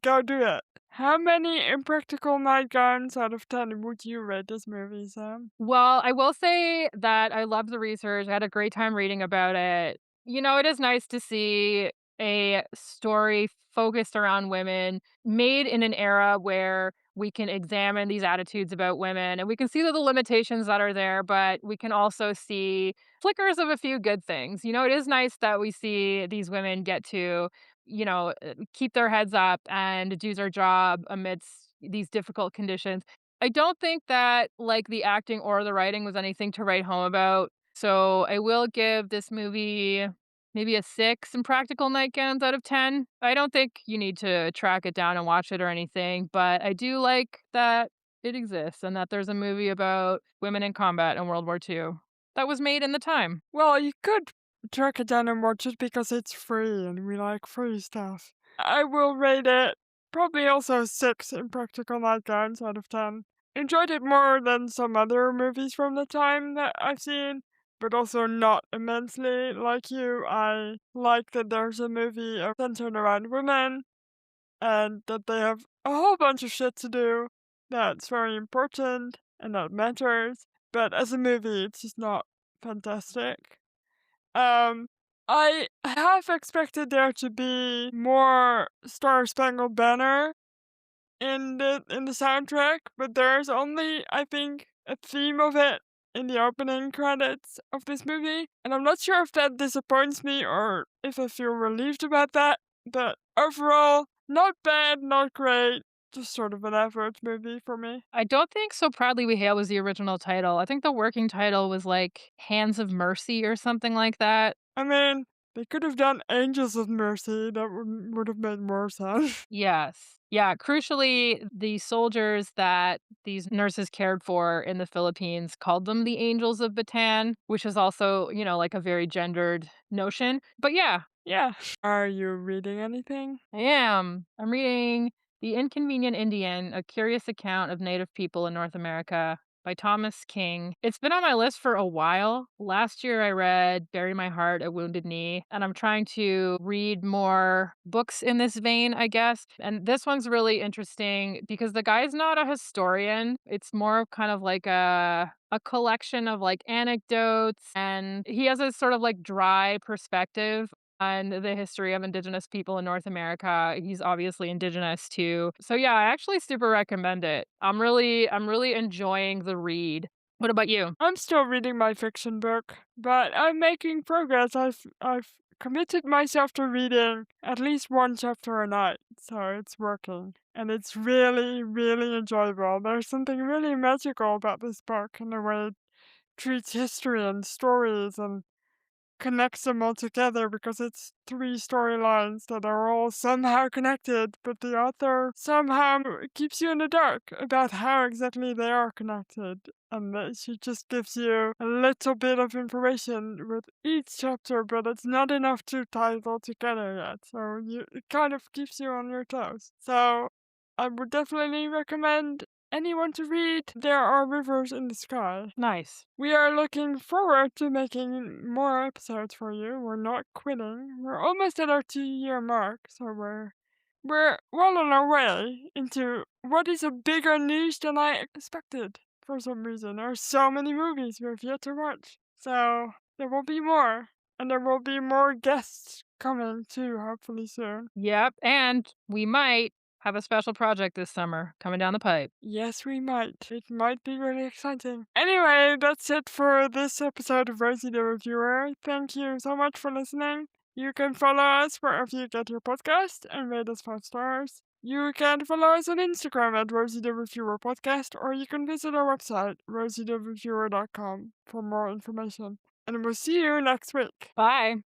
Speaker 2: go do it. How many impractical nightgowns out of 10 would you rate this movie, Sam?
Speaker 1: Well, I will say that I love the research. I had a great time reading about it. It is nice to see a story focused around women made in an era where we can examine these attitudes about women and we can see the limitations that are there, but we can also see flickers of a few good things. It is nice that we see these women get to, keep their heads up and do their job amidst these difficult conditions. I don't think that, like, the acting or the writing was anything to write home about, so I will give this movie maybe a 6 Impractical Nightgowns out of 10. I don't think you need to track it down and watch it or anything, but I do like that it exists and that there's a movie about women in combat in World War II that was made in the time.
Speaker 2: Well, you could track it down and watch it because it's free and we like free stuff. I will rate it probably also 6 impractical nightgowns out of 10. Enjoyed it more than some other movies from the time that I've seen, but also not immensely like you. I like that there's a movie centered around women and that they have a whole bunch of shit to do that's very important and that matters. But as a movie, it's just not fantastic. Um, I have expected there to be more Star Spangled Banner in the soundtrack, but there's only, I think, a theme of it in the opening credits of this movie, and I'm not sure if that disappoints me or if I feel relieved about that. But overall, not bad, not great, just sort of an average movie for me.
Speaker 1: I don't think So Proudly We Hail was the original title. I think the working title was, like, Hands of Mercy or something like that.
Speaker 2: I mean, they could have done Angels of Mercy. That would have made more sense.
Speaker 1: Yes. Yeah, crucially, the soldiers that these nurses cared for in the Philippines called them the Angels of Bataan, which is also, like a very gendered notion. But yeah,
Speaker 2: Yeah. Are you reading anything?
Speaker 1: I am. I'm reading The Inconvenient Indian, A Curious Account of Native People in North America by Thomas King. It's been on my list for a while. Last year I read Bury My Heart, A Wounded Knee, and I'm trying to read more books in this vein, I guess. And this one's really interesting because the guy's not a historian. It's more of kind of like a collection of like anecdotes, and he has a sort of like dry perspective on the history of indigenous people in North America. He's obviously indigenous too. So yeah, I actually super recommend it. I'm really enjoying the read. What about you?
Speaker 2: I'm still reading my fiction book, but I'm making progress. I've committed myself to reading at least one chapter a night, so it's working. And it's really, really enjoyable. There's something really magical about this book and the way it treats history and stories and connects them all together because it's three storylines that are all somehow connected, but the author somehow keeps you in the dark about how exactly they are connected. And that she just gives you a little bit of information with each chapter, but it's not enough to tie it all together yet. So it kind of keeps you on your toes. So I would definitely recommend anyone to read There Are Rivers in the Sky.
Speaker 1: Nice.
Speaker 2: We are looking forward to making more episodes for you. We're not quitting. We're almost at our 2-year mark, so we're well on our way into what is a bigger niche than I expected for some reason. There are so many movies we've yet to watch. So there will be more. And there will be more guests coming too, hopefully soon.
Speaker 1: Yep, and we might have a special project this summer coming down the pipe.
Speaker 2: Yes, we might. It might be really exciting. Anyway, that's it for this episode of Rosie the Reviewer. Thank you so much for listening. You can follow us wherever you get your podcast and rate us 5 stars. You can follow us on Instagram at Rosie the Reviewer Podcast, or you can visit our website, rosieTheReviewer.com, for more information. And we'll see you next week.
Speaker 1: Bye.